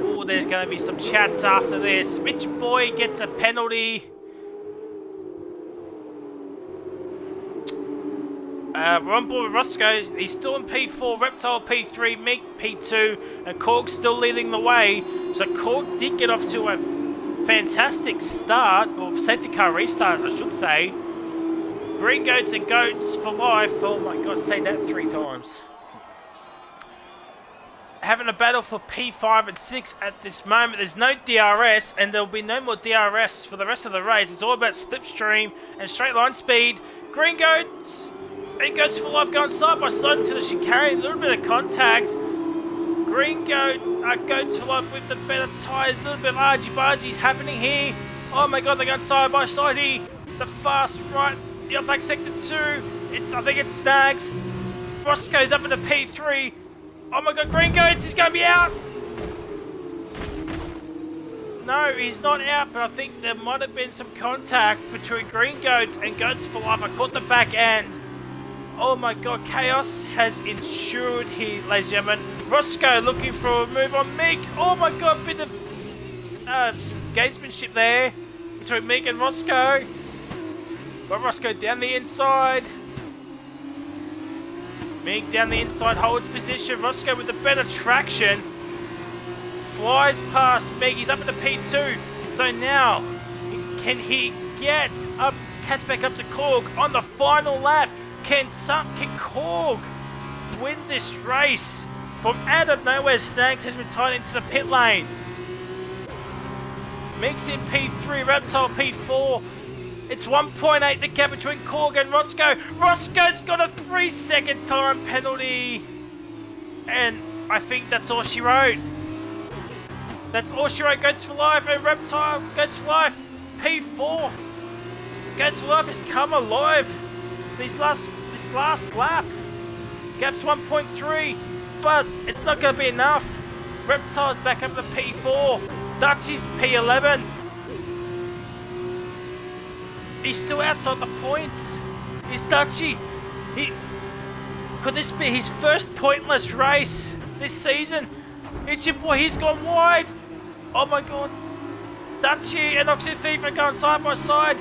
Oh, there's going to be some chats after this. Rich Boy gets a penalty. We're on board with Roscoe. He's still in P4, Reptile P3, Mink P2, and Korg's still leading the way. So Korg did get off to a fantastic start, or safety car restart, I should say. Green Goats and Goats for life. Oh my god, say that 3 times. Having a battle for P5 and 6 at this moment. There's no DRS, and there'll be no more DRS for the rest of the race. It's all about slipstream and straight line speed. Green Goats and Goats for life going side by side into the chicane. A little bit of contact. Green Goats for life with the better tyres. A little bit of argy-bargies happening here. Oh my god, they're going side by side here. The fast right. The back sector 2. I think it's Snags. Roscoe's up into P3. Oh my god, Green Goats is going to be out! No, he's not out, but I think there might have been some contact between Green Goats and Goats for Life. I caught the back end. Oh my god, chaos has ensued here, ladies and gentlemen. Roscoe looking for a move on Meek. Oh my god, bit of gamesmanship there between Meek and Roscoe. But Roscoe down the inside. Meek down the inside holds position. Roscoe with the better traction. Flies past Meek. He's up in the P2. So now, can he get up, catch back up to Korg on the final lap? Can Korg win this race? From out of nowhere, Snags has retired into the pit lane. Meek's in P3, Reptile P4. It's 1.8 the gap between Korg and Roscoe. Roscoe's got a 3-second time penalty. And I think that's all she wrote. That's all she wrote. Goats for Life and Reptile. Goats for Life. P4. Goats for Life has come alive. This last lap. Gap's 1.3. But it's not going to be enough. Reptile's back up to P4. Dutchy's P11. He's still outside the points. Is Dutchy? Could this be his first pointless race this season? It's your boy, he's gone wide. Oh my god. Dutchy and Oxy Thief are going side by side.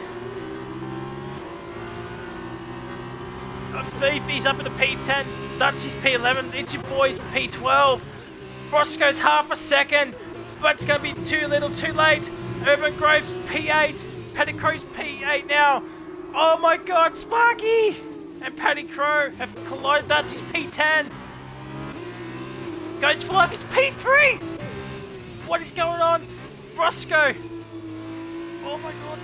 Thief, he's up in the P10. Dutchy's P11. It's your boy's P12. Roscoe's half a second. But it's going to be too little, too late. Urban Grove's P8. Paddy Crow's P8 now. Oh my god, Sparky and Paddy Crow have collided. That's his P10. Goes for Life is P3. What is going on? Roscoe. Oh my god.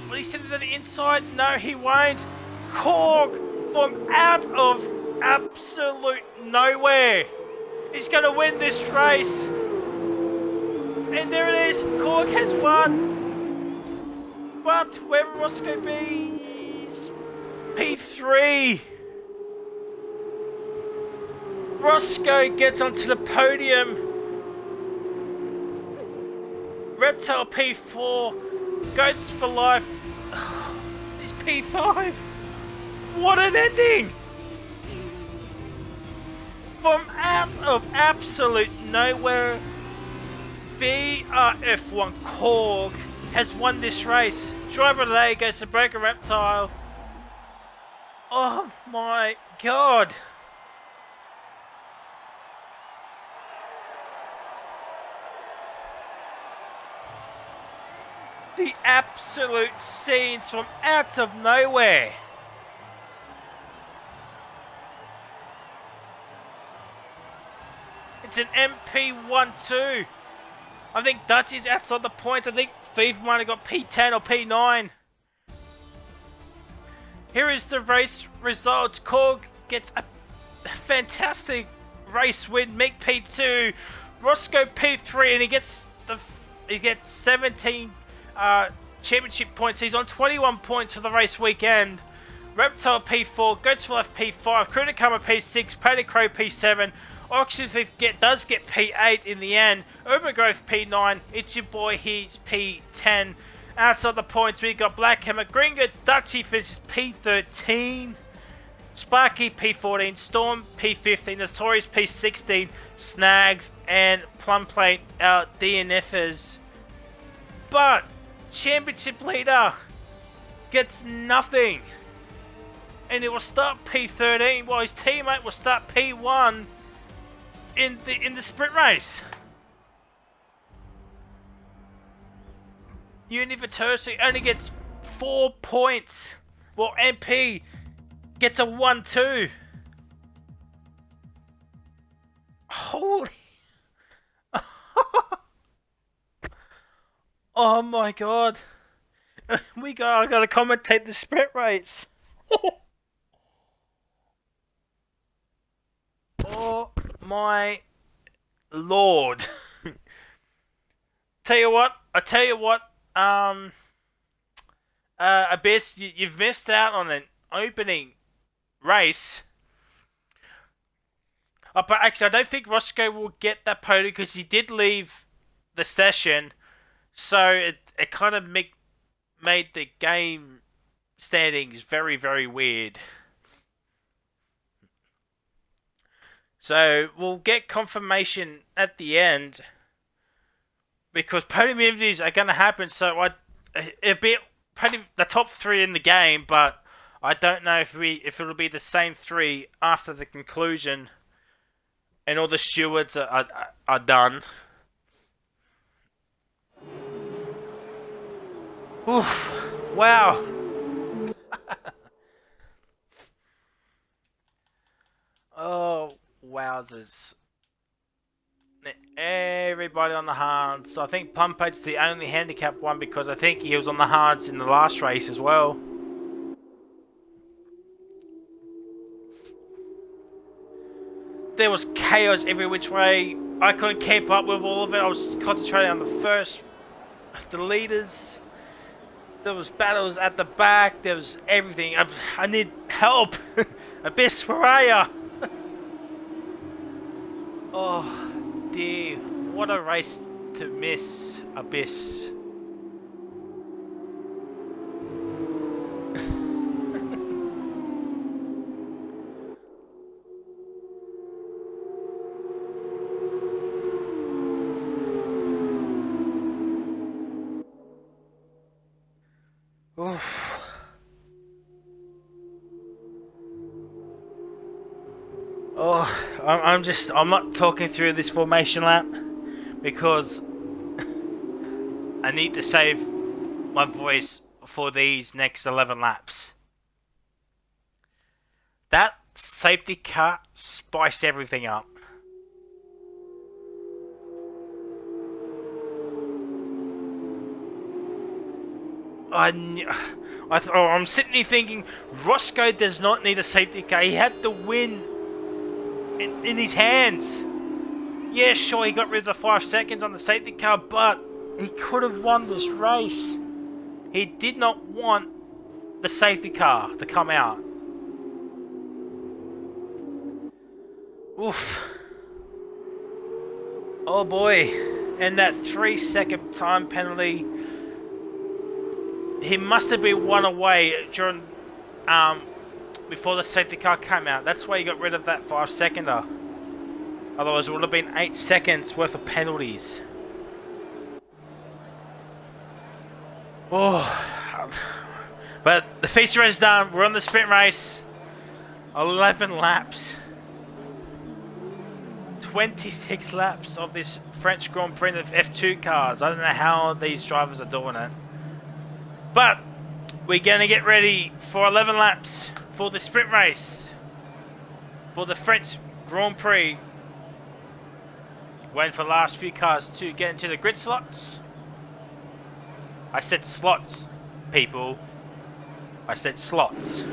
Will he send it to the inside? No, he won't. Korg from out of absolute nowhere. He's going to win this race. And there it is. Korg has won. But where will Roscoe be? P3. Roscoe gets onto the podium. Reptile P4. Goats for Life. Is P5. What an ending! From out of absolute nowhere, VRF1 Korg has won this race. Driver of the day goes to Breaker Reptile. Oh my god. The absolute scenes from out of nowhere. It's an MP1-2. I think Dutch is outside the points. I think Thief might have got P10 or P9. Here is the race results. Korg gets a fantastic race win. Meek P2, Roscoe P3, and he gets 17 championship points. He's on 21 points for the race weekend. Reptile P4, Goats for Life P5, Kritikama P6, Paddy Crow P7. Oxygen Thief does get P8 in the end. Urban Growth P9. It's your boy, he's P10. Outside the points, we got Black Hammer, Green Goods, Dutchy finishes P13. Sparky P14, Storm P15, Notorious P16, Snags and Plumplate our DNFers. But championship leader gets nothing. And it will start P13 while his teammate will start P1 in the sprint race. Univertersi only gets 4 points. Well, MP gets a 1-2. Holy. Oh my god. I gotta commentate the sprint race. Oh my lord. I tell you what, Abyss, you've missed out on an opening race. Oh, but actually, I don't think Roscoe will get that podium because he did leave the session. So it kind of made the game standings very, very weird. So we'll get confirmation at the end because podium interviews are going to happen. So it'll be the top 3 in the game, but I don't know if it'll be the same 3 after the conclusion and all the stewards are done. Oof, wow. Oh, wowzers. Everybody on the hards. I think Pumpate's the only handicap one because I think he was on the hards in the last race as well. There was chaos every which way. I couldn't keep up with all of it. I was concentrating on the leaders. There was battles at the back. There was everything. I need help. Abyss, where are ya? Oh dear, what a race to miss, Abyss. Oh, I'm not talking through this formation lap because I need to save my voice for these next 11 laps. That safety car spiced everything up. I'm sitting here thinking Roscoe does not need a safety car. He had the win in his hands. Yeah, sure, he got rid of the 5 seconds on the safety car, but he could have won this race. He did not want the safety car to come out. Oof. Oh boy. And that 3-second time penalty. He must have been one away during before the safety car came out. That's why he got rid of that 5-seconder. Otherwise it would have been 8 seconds worth of penalties. Oh, but the feature is done. We're on the sprint race. 11 laps. 26 laps of this French Grand Prix of F2 cars. I don't know how these drivers are doing it. But we're going to get ready for 11 laps for the sprint race. For the French Grand Prix. Waiting for the last few cars to get into the grid slots. I said slots, people. I said slots.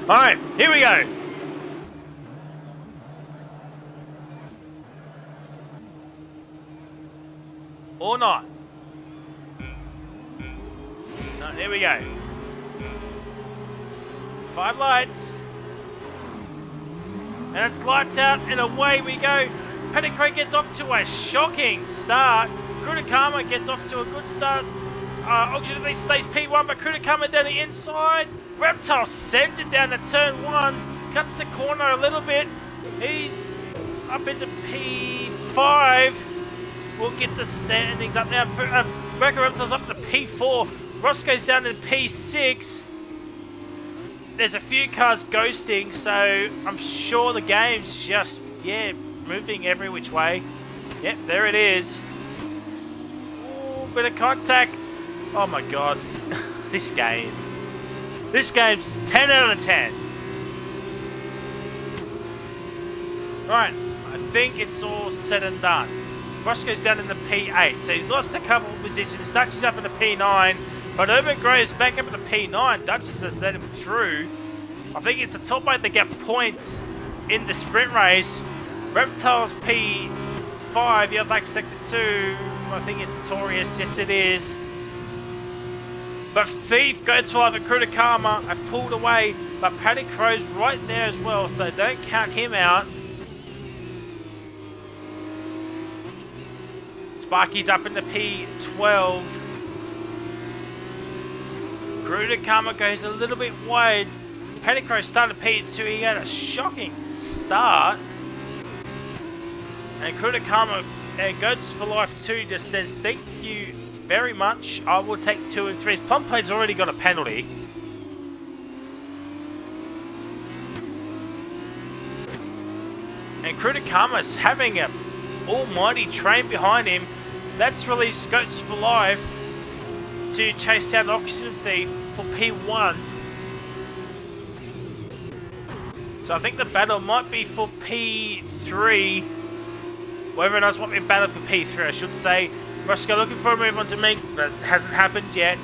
Alright, here we go. Or not. No, here we go. 5 lights. And it's lights out and away we go. Pettigrew gets off to a shocking start. Kudakama gets off to a good start. Auxiliary stays P1, but Kudakama down the inside. Reptile sends it down to turn 1. Cuts the corner a little bit. He's up into P5. We'll get the standings up now. Breaker Reptile's up to P4. Roscoe's down to P6. There's a few cars ghosting, so I'm sure the game's just, moving every which way. Yep, there it is. Ooh, bit of contact. Oh my god. This game's 10 out of 10. Right, I think it's all said and done. Roscoe's down in the P8, so he's lost a couple of positions. Dutch is up in the P9. But Urban Grey is back up at the P9. Dutchess has let him through. I think it's the top eight that get points in the sprint race. Reptile's P5. Yeah, back sector 2. I think it's Notorious. Yes, it is. But Thief, Goats for Life and Cruda Karma have pulled away, but Paddy Crow's right there as well, so don't count him out. Sparky's up in the P12. Cruda Karma goes a little bit wide. Paddy Crow started P2, he had a shocking start. And Cruda Karma and Goats for Life 2 just says, thank you very much. I will take 2 and 3. His Plum Plate's already got a penalty. And Cruda Karma's having an almighty train behind him. That's released Goats for Life to chase down Oxygen Thief for P1. So I think the battle might be for P3. Well, everyone else might be battle for P3, I should say. Roscoe looking for a move onto Mink, but it hasn't happened yet.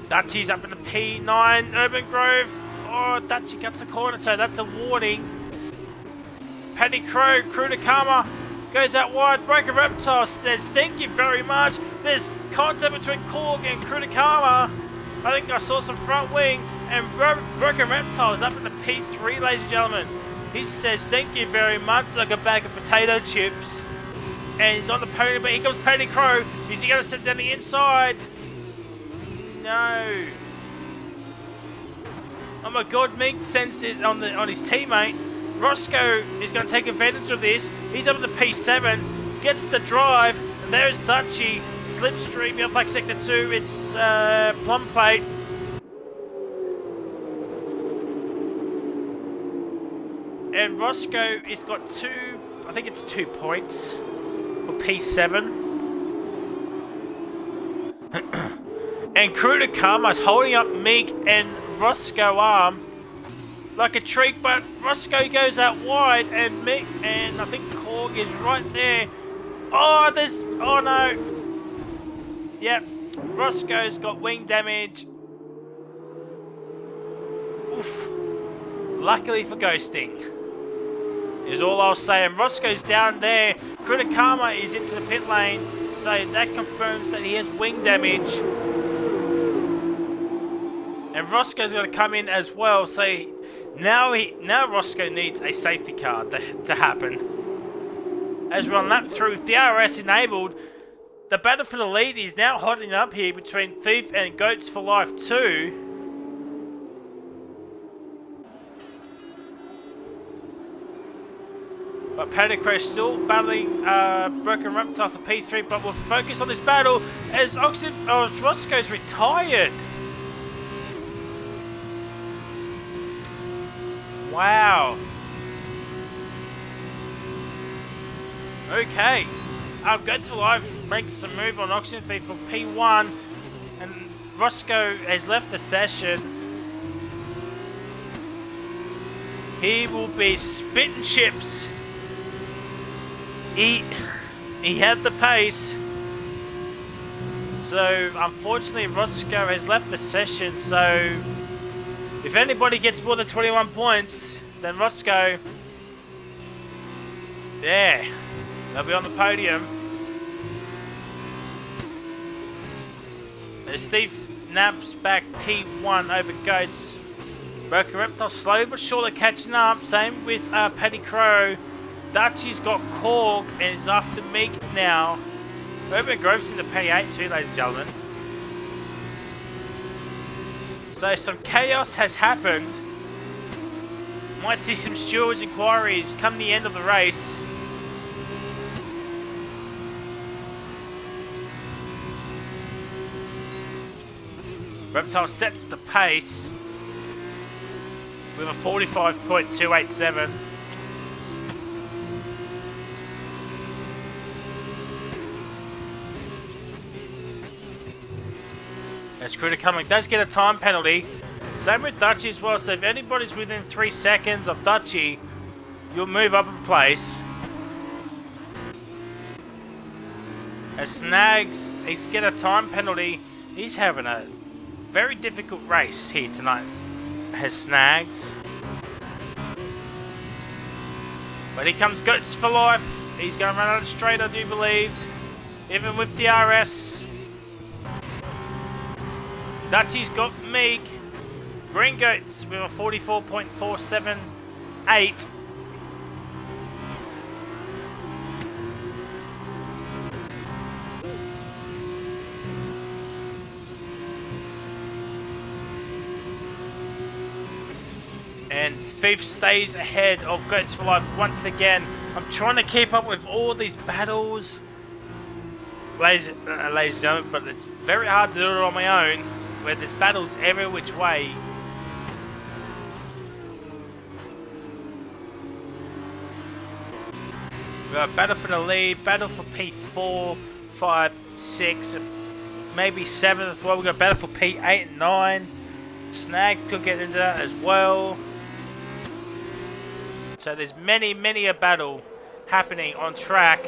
Dutchy's up in the P9, Urban Grove. Oh, Dutchy gets a corner, so that's a warning. Paddy Crow, Cruda Karma goes out wide. Broken Reptile says, thank you very much. There's contact between Korg and Cruda Karma. I think I saw some front wing. And Broken Reptile is up in the P3, ladies and gentlemen. He says, thank you very much, like a bag of potato chips. And he's on the podium, but here comes Paddy Crow. Is he going to sit down the inside? No. Oh my god, Mink sends it on his teammate. Roscoe is going to take advantage of this. He's up in the P7, gets the drive, and there's Dutchy. Slipstream, Yellow Flag Sector 2, it's Plum Plate. And Roscoe has got I think it's 2 points for P7. And Cruda Karma's holding up Meek and Roscoe arm like a treat, but Roscoe goes out wide and Meek and I think Korg is right there. Oh no. Yep, Roscoe's got wing damage. Oof. Luckily for ghosting. Is all I'll say. And Roscoe's down there. Cruda Karma is into the pit lane. So that confirms that he has wing damage. And Roscoe's going to come in as well. So now Roscoe needs a safety car to happen. As we're on lap through, DRS enabled. The battle for the lead is now hotting up here between Thief and Goats for Life 2. But Paddy Crow still battling Broken Reptile for P3, but we'll focus on this battle as Roscoe's retired. Wow. Okay. Goats for Life makes some move on Oxygen Thief for P1, and Roscoe has left the session. He will be spitting chips. He had the pace. So unfortunately Roscoe has left the session, so if anybody gets more than 21 points, then Roscoe, yeah, they'll be on the podium. As Steve naps back P1 over Goats. Broken Reptile slowly but surely catching up, same with Paddy Crow. Dutchy's got Korg and is after Meek now. Urban Grove's in the P8 too, ladies and gentlemen. So some chaos has happened. Might see some stewards inquiries come the end of the race. Reptile sets the pace with a 45.287. As Cruda Karma does get a time penalty. Same with Dutchy as well, so if anybody's within 3 seconds of Dutchy, you'll move up in place. As Snags, he's get a time penalty. He's having a very difficult race here tonight. Has Snags. But here comes Goats for Life. He's going to run out straight, I do believe. Even with the RS. Dutchy's got Meek. Green Goats with a 44.478. And Thief stays ahead of Goats for Life once again. I'm trying to keep up with all these battles, ladies and gentlemen, but it's very hard to do it on my own, where there's battles every which way. We got battle for the lead, battle for P4, 5, 6, maybe 7 as well. We got battle for P8 and 9. Snag could get into that as well. So there's many a battle happening on track.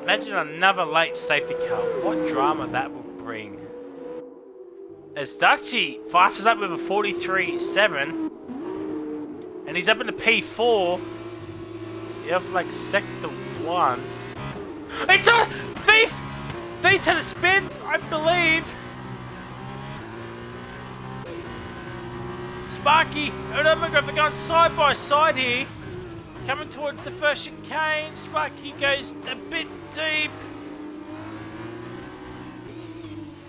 Imagine another late safety car. What drama that would bring. As Dutchy fastest up with a 43.7. And he's up in the P4. You have like sector 1. It's a Thief! Thief's had a spin, I believe. Sparky and Omega are going side by side here. Coming towards the first chicane. Sparky goes a bit deep.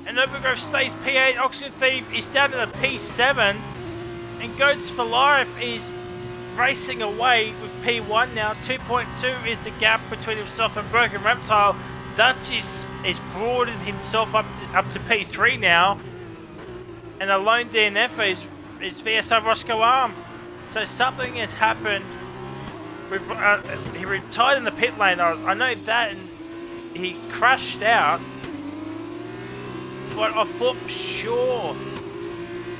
And Overgrove stays P8. Oxygen Thief is down to the P7. And Goats for Life is racing away with P1 now. 2.2 is the gap between himself and Broken Reptile. Dutch is broadened himself up to P3 now. And a lone DNF is VSR Roscoe Arm. So something has happened. He retired in the pit lane. I know that, and he crashed out. But I thought for sure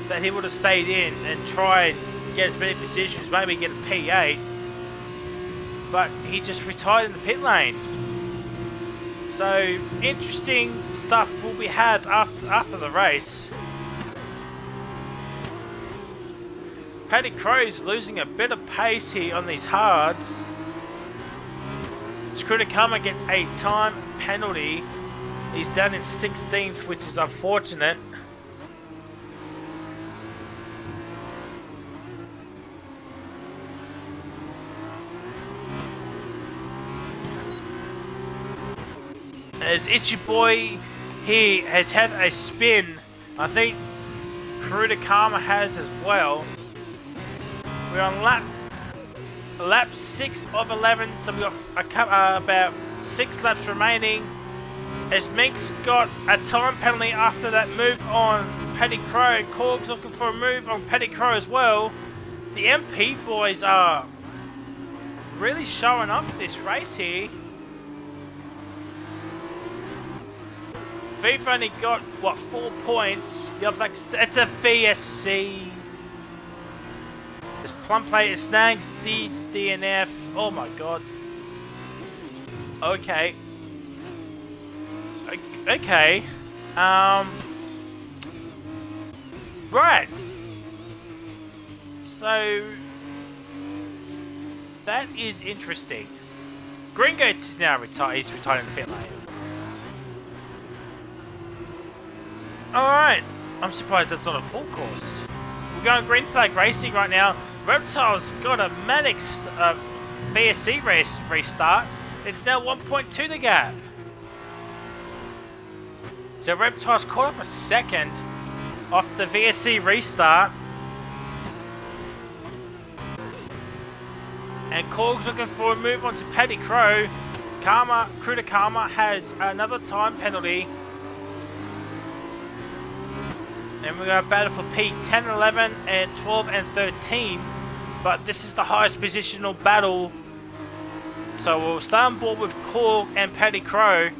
that he would have stayed in and tried to get as many positions, maybe get a P8. But he just retired in the pit lane. So interesting stuff will be had after the race. Paddy Crow's losing a bit of pace here on these hards. Scrutakama gets a time penalty. He's down in 16th, which is unfortunate. As Itchy Boy here has had a spin, I think Scrutakama has as well. We're on lap 6 of 11, so we've got about 6 laps remaining. As Mink's got a time penalty after that move on Paddy Crow. Korg's looking for a move on Paddy Crow as well. The MP boys are really showing up this race here. Thief only got, what, 4 points. It's a VSC. There's Plum Plate, Snags, DNF. Oh my god. Okay. Okay. Right. So that is interesting. Green Goats is now retired. He's retired in the pit lane. Alright. I'm surprised that's not a full course. We're going Green Flag Racing right now. Reptile's got a manic VSC race restart. It's now 1.2 the gap. So Reptile's caught up a second off the VSC restart. And Korg's looking for a move on to Paddy Crow. Scrutakama has another time penalty. And we're going to battle for P10, 11, and 12, and 13. But this is the highest positional battle. So we'll stay on board with Korg and Paddy Crow.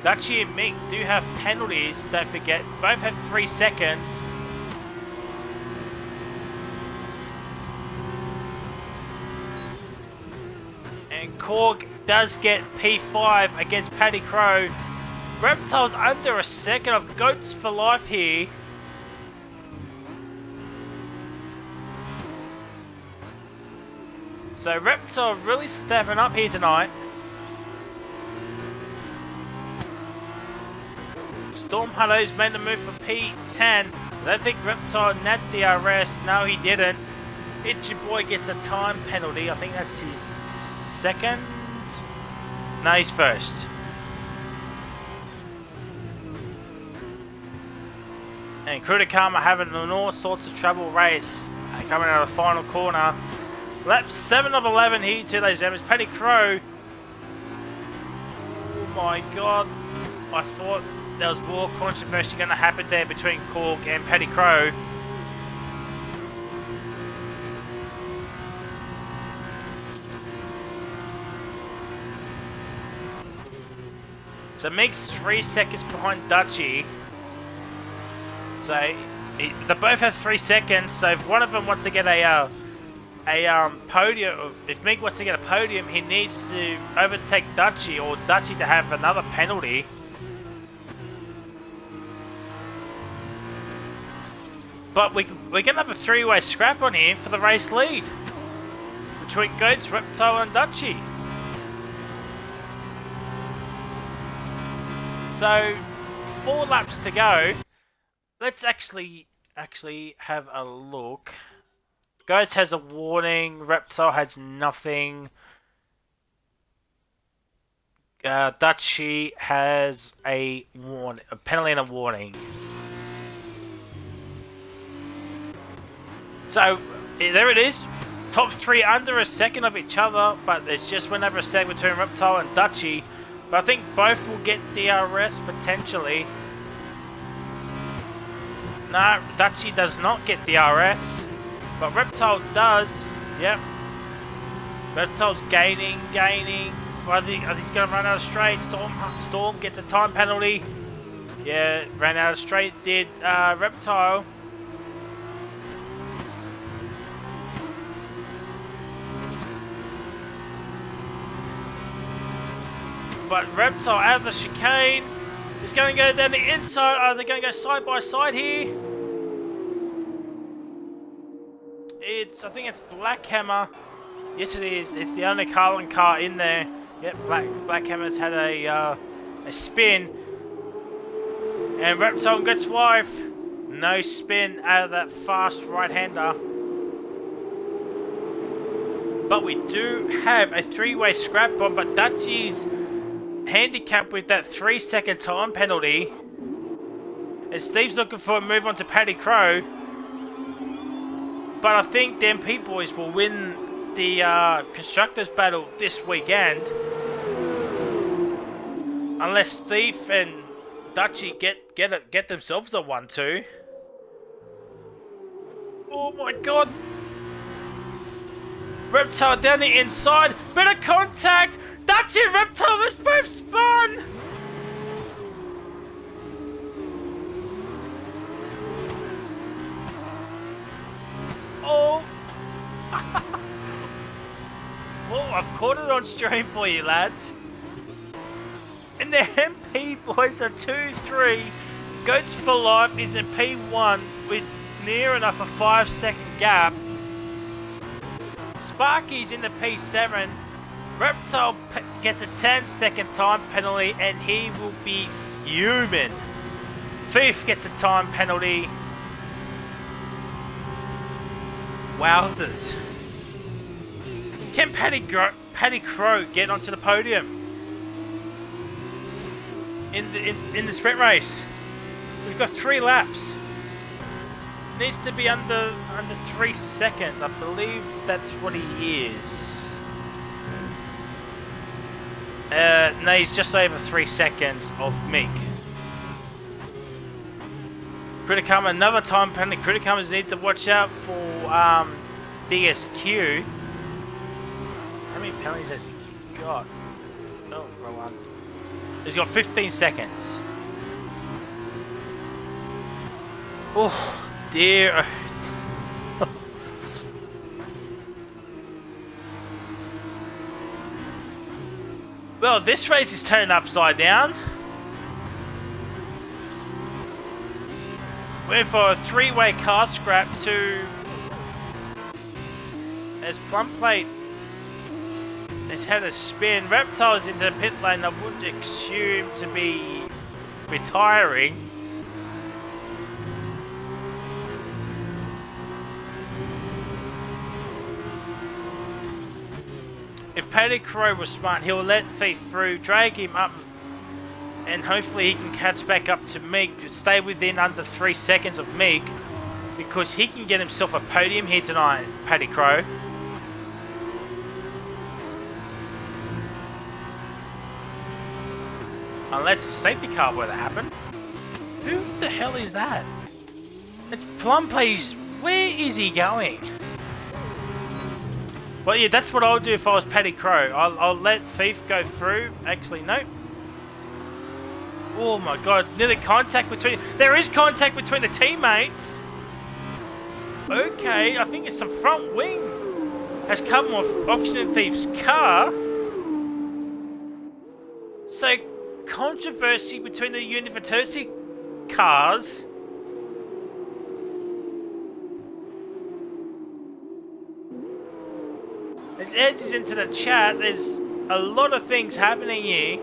Dutchy and Mick do have penalties, don't forget. Both have 3 seconds. And Korg does get P5 against Paddy Crow. Reptile's under a second of Goats for Life here. So Reptile really stepping up here tonight. Storm Hollows made the move for P10. I don't think Reptile nabbed DRS. No, he didn't. Itchy Boy gets a time penalty. I think that's his second. No, he's first. And Krudakam are having an all sorts of trouble race. Coming out of the final corner. Lap 7 of 11 here to those members. Paddy Crow. Oh my god. I thought there was more controversy going to happen there between Korg and Paddy Crow. So Meek's 3 seconds behind Dutchy. So they both have 3 seconds. So if one of them wants to get a podium, if Meek wants to get a podium, he needs to overtake Dutchy or Dutchy to have another penalty. But we're gonna have a 3-way scrap on here for the race lead between Goats, Reptile, and Dutchy. So 4 laps to go. Let's actually have a look. Goats has a warning. Reptile has nothing. Dutchy has a penalty and a warning. So there it is. Top 3 under a second of each other, but it's just went over a second between Reptile and Dutchy. But I think both will get DRS potentially. No, Dutchy does not get DRS, but Reptile does. Yep. Reptile's gaining. Well, I think he's going to run out of straight. Storm gets a time penalty. Yeah, ran out of straight. Did Reptile. But Reptile out of the chicane is going to go down the inside. Are they going to go side by side here? I think it's Black Hammer. Yes, it is. It's the only Carlin car in there. Yep, Black Hammer's had a spin. And Reptile gets wife. No spin out of that fast right-hander. But we do have a 3-way scrap bomb, but Dutchy's handicap with that 3-second time penalty. And Steve's looking for a move on to Paddy Crow. But I think them Pete Boys will win the Constructors Battle this weekend. Unless Steve and Dutchy get themselves a 1-2. Oh my god. Reptile down the inside. Bit of contact. Dutchy and Reptile was both spun. Oh. Oh, I've caught it on stream for you, lads. And the MP boys are 2-3. Goats for Life is in P1 with near enough a 5-second gap. Sparky's in the P7. Reptile gets a 10-second time penalty and he will be fuming. Thief gets a time penalty. Wowzers. Can Paddy Crow get onto the podium in the sprint race? We've got 3 laps. Needs to be under 3 seconds. I believe that's what he is. No, he's just over 3 seconds of Meek. Criticum, another time penalty. Criticums need to watch out for DSQ. How many penalties has he got? Oh, wrong one. He's got 15 seconds. Oh, dear. Well, this race is turned upside down. We're for a 3-way car scrap to... There's Plum Plate It's had a spin. Reptile's into the pit lane. I wouldn't assume to be retiring. If Paddy Crow was smart, he'll let Thief through, drag him up, and hopefully he can catch back up to Meek, stay within under 3 seconds of Meek, because he can get himself a podium here tonight, Paddy Crow. Unless a safety car were to happen. Who the hell is that? It's Plumplace. Where is he going? Well, yeah, that's what I'll do if I was Paddy Crow. I'll let Thief go through. Actually, nope. Oh my god, nearly contact between... There is contact between the teammates. Okay, I think it's some front wing has come off Oxygen Thief's car. So, controversy between the University cars. There's edges into the chat. There's a lot of things happening here.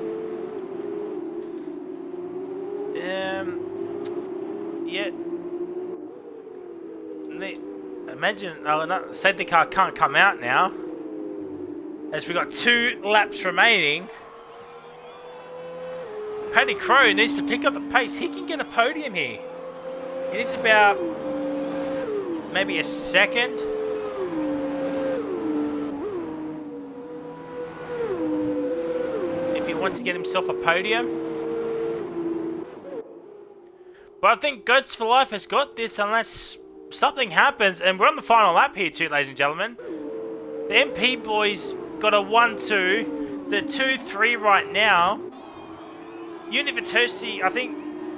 Yeah. Imagine, no, safety car can't come out now, as we got 2 laps remaining. Paddy Crow needs to pick up the pace. He can get a podium here. He needs about maybe a second. If he wants to get himself a podium. But I think Goats for Life has got this unless something happens. And we're on the final lap here too, ladies and gentlemen. The MP boys got a 1-2. The 2-3 right now. University, I think,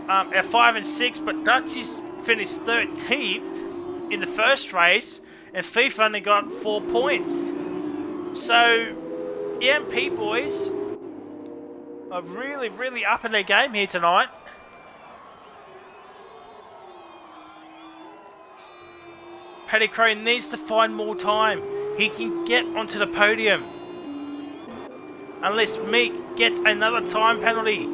at 5 and 6, but Dutchie's finished 13th in the first race, and Thief only got 4 points. So, the MP boys are really, really up in their game here tonight. Paddy Crow needs to find more time. He can get onto the podium. Unless Meek gets another time penalty.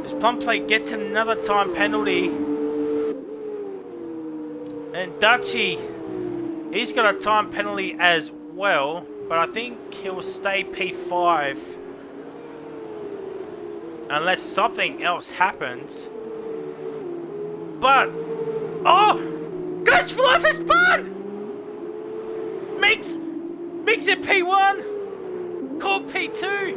As Plumplate gets another time penalty. And Dutchie, he's got a time penalty as well. But I think he'll stay P5. Unless something else happens. But... Oh! Goats for Life has spun! Meek's at P1! Called P2!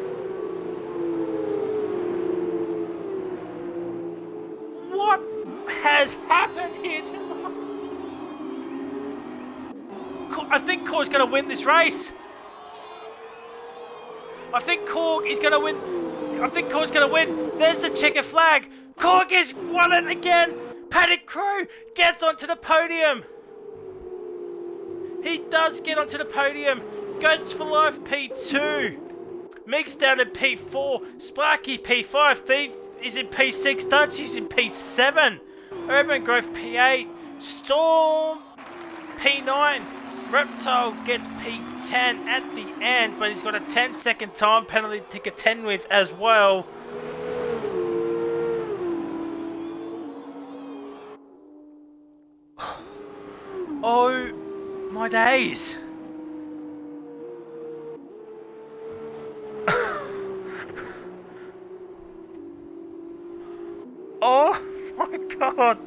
What has happened here tonight? I think Korg's going to win this race. I think Korg is going to win... I think Korg's going to win. There's the checkered flag. Korg has won it again. Paddy Crow gets onto the podium. He does get onto the podium. Goats for Life P2. Meek's down in P4. Sparky P5. Thief is in P6. Dutchie's in P7. Urban Growth P8. Storm P9. Reptile gets P10 at the end, but he's got a 10-second time penalty to contend with as well. Oh my days. Oh my god.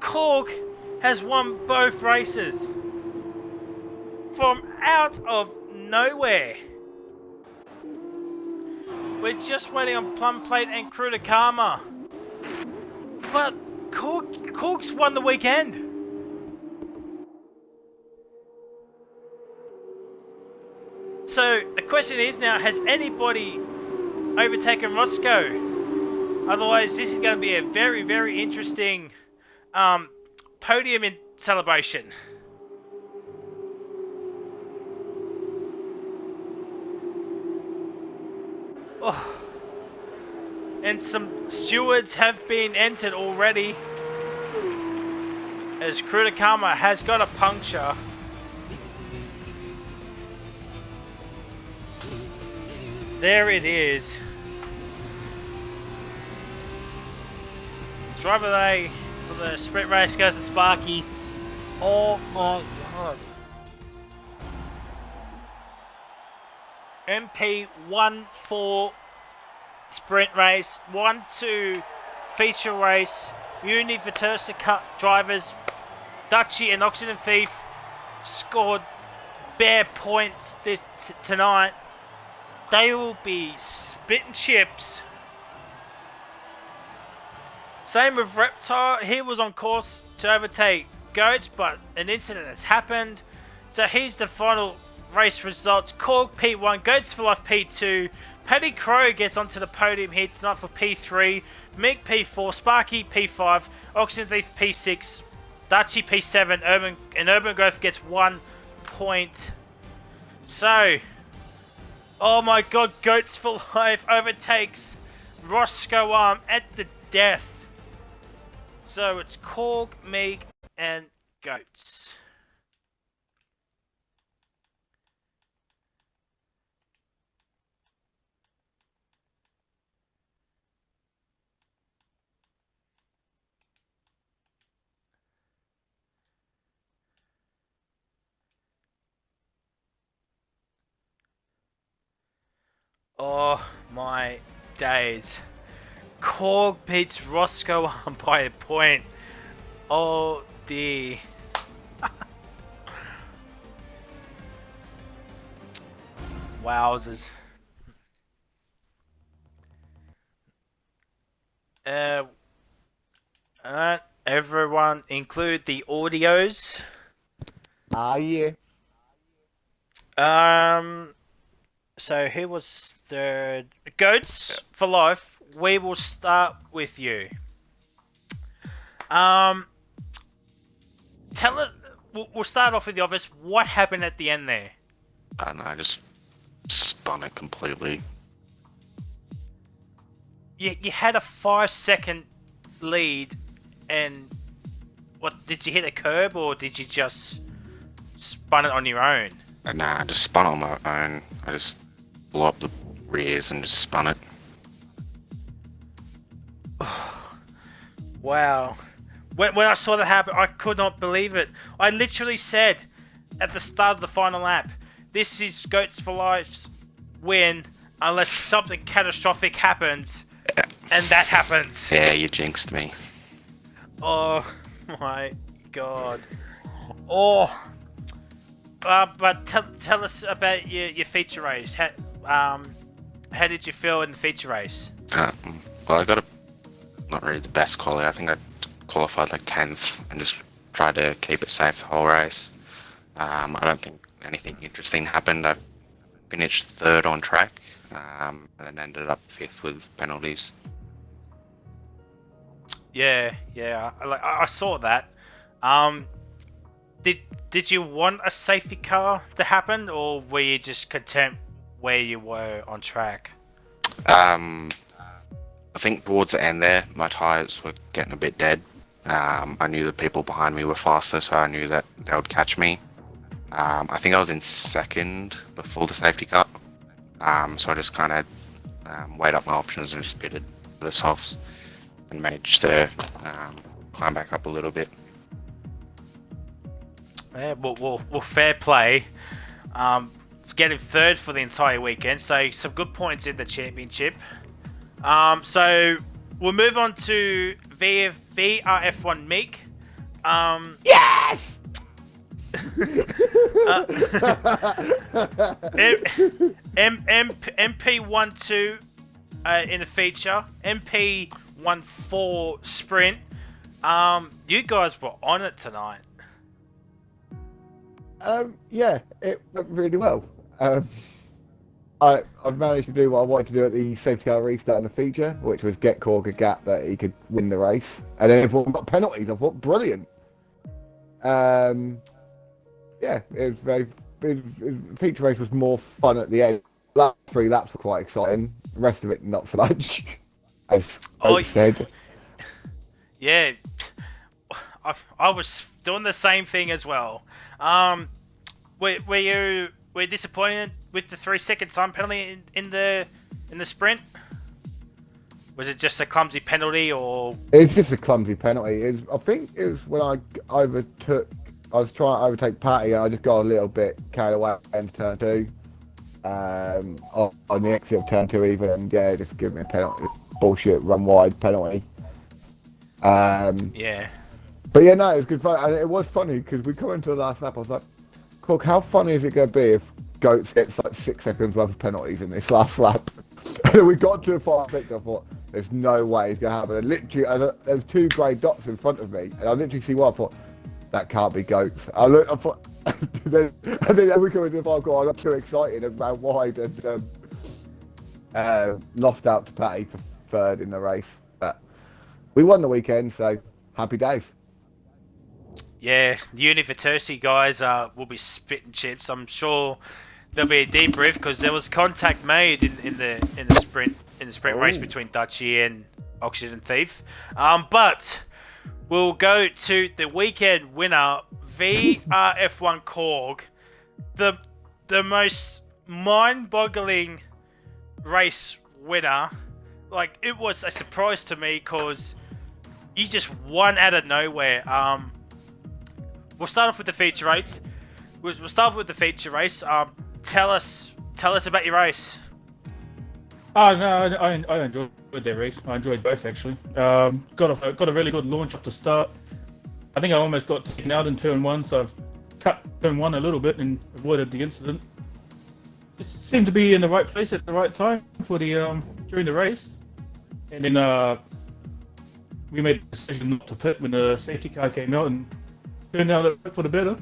Korg has won both races from out of nowhere. We're just waiting on Plumplate and Crew to Karma. But Korg's won the weekend. So the question is now, has anybody overtaken Roscoe? Otherwise, this is going to be a very, very interesting podium in celebration. Oh. And some stewards have been entered already. As Krutakama has got a puncture. There it is. Driver A for the sprint race goes to Sparky. Oh my god. MP 1-4 sprint race, 1-2 feature race, Uni Vitersa Cup drivers, Dutchy and Oxygen Thief scored bare points tonight. They will be spitting chips. Same with Reptile. He was on course to overtake Goats, but an incident has happened. So here's the final race results. Korg P1, Goats for Life P2. Paddy Crow gets onto the podium here tonight for P3. Mig P4, Sparky P5, Oxygen Thief P6, Dutchy P7, Urban Growth gets 1 point. So, oh my god, Goats for Life overtakes Roscoe Arm at the death. So it's Korg, Mig, and Goats. Oh my days. Korg beats Roscoe Arm by a point. Oh dear. Wowzers. Alright, everyone include the audios. Yeah. So who was third? Goats for Life. We will start with you. Tell it. We'll start off with the obvious. What happened at the end there? I don't know, I just spun it completely. You had a 5-second lead, and what did you hit a curb or did you just spun it on your own? Nah, I just spun it on my own. I just blew up the rears and just spun it. Wow. When I saw that happen, I could not believe it. I literally said at the start of the final lap, this is Goats for Life's win unless something catastrophic happens. And that happens. Yeah, you jinxed me. Oh my god. Oh. But tell us about your feature race. How did you feel in the feature race? Well, I got not really the best quality. I think I qualified like 10th and just tried to keep it safe the whole race. I don't think anything interesting happened. I finished 3rd on track and then ended up 5th with penalties. Yeah. I saw that. Did you want a safety car to happen, or were you just content where you were on track? I think towards the end there, my tyres were getting a bit dead. I knew the people behind me were faster, so I knew that they would catch me. I think I was in 2nd before the safety car, so I just kind of weighed up my options and just pitted the softs and managed to climb back up a little bit. Yeah, well, fair play. Getting 3rd for the entire weekend, so some good points in the championship. So we'll move on to VRF1 Meek. Yes! MP12 in the feature, MP14 sprint. You guys were on it tonight. Yeah, it went really well. I've managed to do what I wanted to do at the safety car restart in the feature, which was get Korg a gap that he could win the race. And then everyone got penalties. I thought, brilliant. Yeah, the feature race was more fun at the end. Last 3 laps were quite exciting. The rest of it, not so much. as Oh, Oak said. yeah. I was doing the same thing as well. Were you disappointed with the 3 second time penalty in the sprint? Was it just a clumsy penalty, or? It's just a clumsy penalty. I think it was when I overtook. I was trying to overtake Patty, and I just got a little bit carried away into turn two. On the exit of turn two, even, and yeah, just give me a penalty. Bullshit, run wide penalty. Yeah. But yeah, no, it was good fun, and it was funny because we come into the last lap. I was like, "Cook, how funny is it going to be if Goats gets like 6 seconds worth of penalties in this last lap?" And then we got to the final sector. I thought, "There's no way it's going to happen." And literally, there's 2 grey dots in front of me, and I literally see one. I thought, "That can't be Goats." I thought, and then we come into the final call. I got too excited and ran wide and lost out to Patty for third in the race. But we won the weekend, so happy days. Yeah, the University guys will be spitting chips. I'm sure there'll be a debrief because there was contact made in the sprint race between Dutchy and Oxygen Thief. But we'll go to the weekend winner, VRF1 Korg, the most mind-boggling race winner. Like, it was a surprise to me because you just won out of nowhere. We'll start off with the feature race. We'll start off with the feature race. Tell us about your race. Oh no, I enjoyed their race. I enjoyed both actually. Got a really good launch off the start. I think I almost got taken out in turn one, so I've cut turn one a little bit and avoided the incident. Just seemed to be in the right place at the right time for the during the race, and then we made the decision not to pit when the safety car came out and turned out for the better.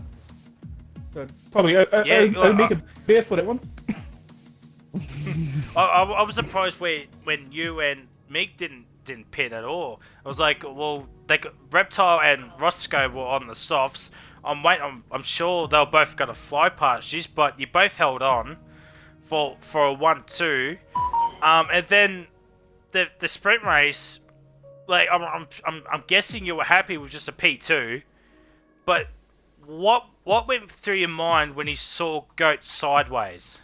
So probably I make a beer for that one. I was surprised when you and Meek didn't pit at all. I was like, well, Reptile and Roscoe were on the softs. I'm sure they were both going to fly past you, but you both held on for a 1-2. And then the sprint race, like I'm guessing you were happy with just a P2, but what went through your mind when you saw Goat sideways?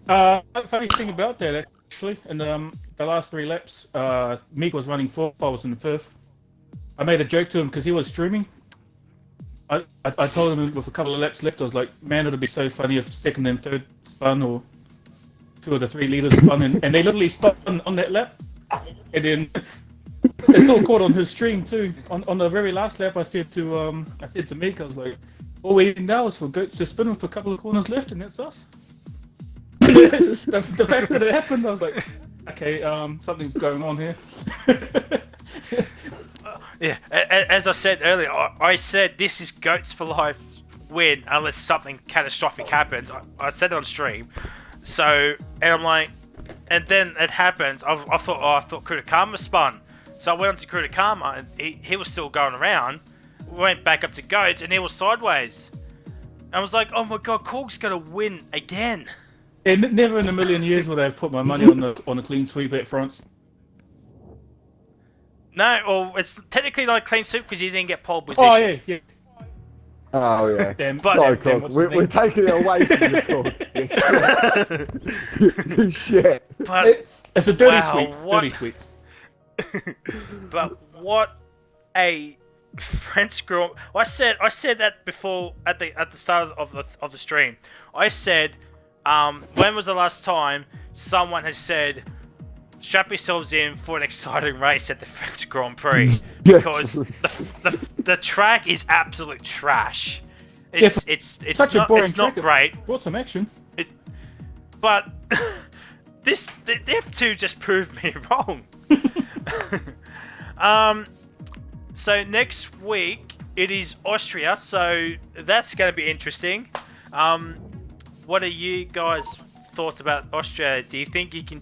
Funny thing about that actually, in the last 3 laps, Meek was running 4th, I was in 5th. I made a joke to him because he was streaming. I told him with a couple of laps left, I was like, man, it'd be so funny if 2nd and 3rd spun, or 2 of the 3 leaders spun, and they literally spun on that lap. And then it's all caught on his stream too. On the very last lap, I said to Meek, I was like, all we need now is for Goats to spin with a couple of corners left, and that's us. the fact that it happened, I was like, okay, something's going on here. Yeah, as I said earlier, I said this is Goats for life win unless something catastrophic happens. I said it on stream. So, and I'm like, and then it happens. I thought Kutakama spun. So I went on to Kutakama and he was still going around. Went back up to Goats and he was sideways. I was like, oh my god, Korg's gonna win again. Yeah, never in a million years would I have put my money on a clean sweep at France. No, well, it's technically not a clean sweep because you didn't get pole position. Oh yeah. Oh yeah. Sorry, Cook. We're taking it away from you, Cook. You shit. But it's a dirty sweep. Dirty sweep. But what a French girl! I said that before at the start of the stream. I said, when was the last time someone has said, strap yourselves in for an exciting race at the French Grand Prix, because the track is absolute trash. It's such not, a boring it's not track. great. Brought some action. But the F2 just proved me wrong. So next week it is Austria, so that's going to be interesting. What are you guys' thoughts about Austria? Do you think you can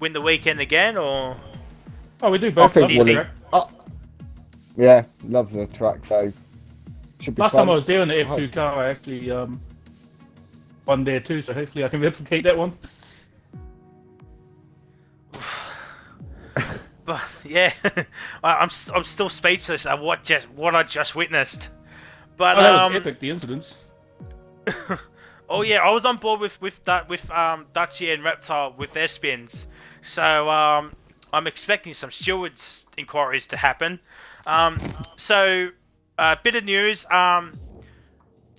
win the weekend again, or? Oh, we do both. I think yeah, love the track. So should be last fun. time I was there in the F2 car, I actually won there too. So hopefully I can replicate that one. But yeah, I'm still speechless at what I just witnessed. But Oh, that was epic. The incidents. oh yeah, I was on board with Dutchy and Reptile with their spins. So I'm expecting some stewards inquiries to happen. So bit of news.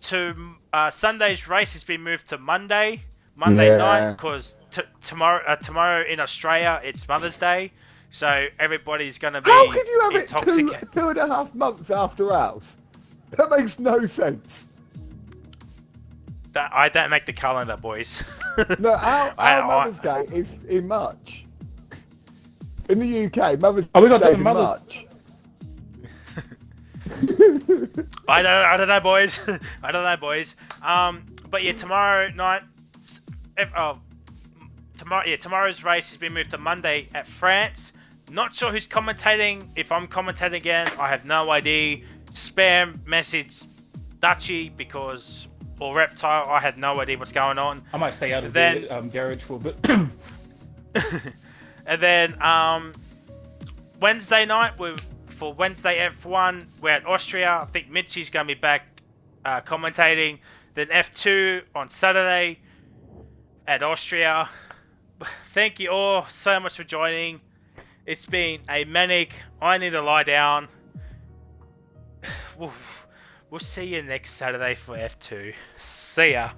Sunday's race has been moved to Monday night because tomorrow in Australia it's Mother's Day. So everybody's gonna be How can you have it intoxicated. 2.5 months after ours? That makes no sense. I don't make the calendar, boys. No, our Mother's Day is in March. In the UK, Mother's Oh, we got Day the is in Mother's- March. I don't know, boys. I don't know, boys. But yeah, tomorrow night. Tomorrow's race has been moved to Monday at France. Not sure who's commentating. If I'm commentating again, I have no idea. Spam message Dutchy or Reptile. I had no idea what's going on. I might stay out of Then- the garage for a bit. And then Wednesday night, for Wednesday F1, we're at Austria. I think Mitchy's going to be back commentating. Then F2 on Saturday at Austria. Thank you all so much for joining. It's been a manic. I need to lie down. We'll see you next Saturday for F2. See ya.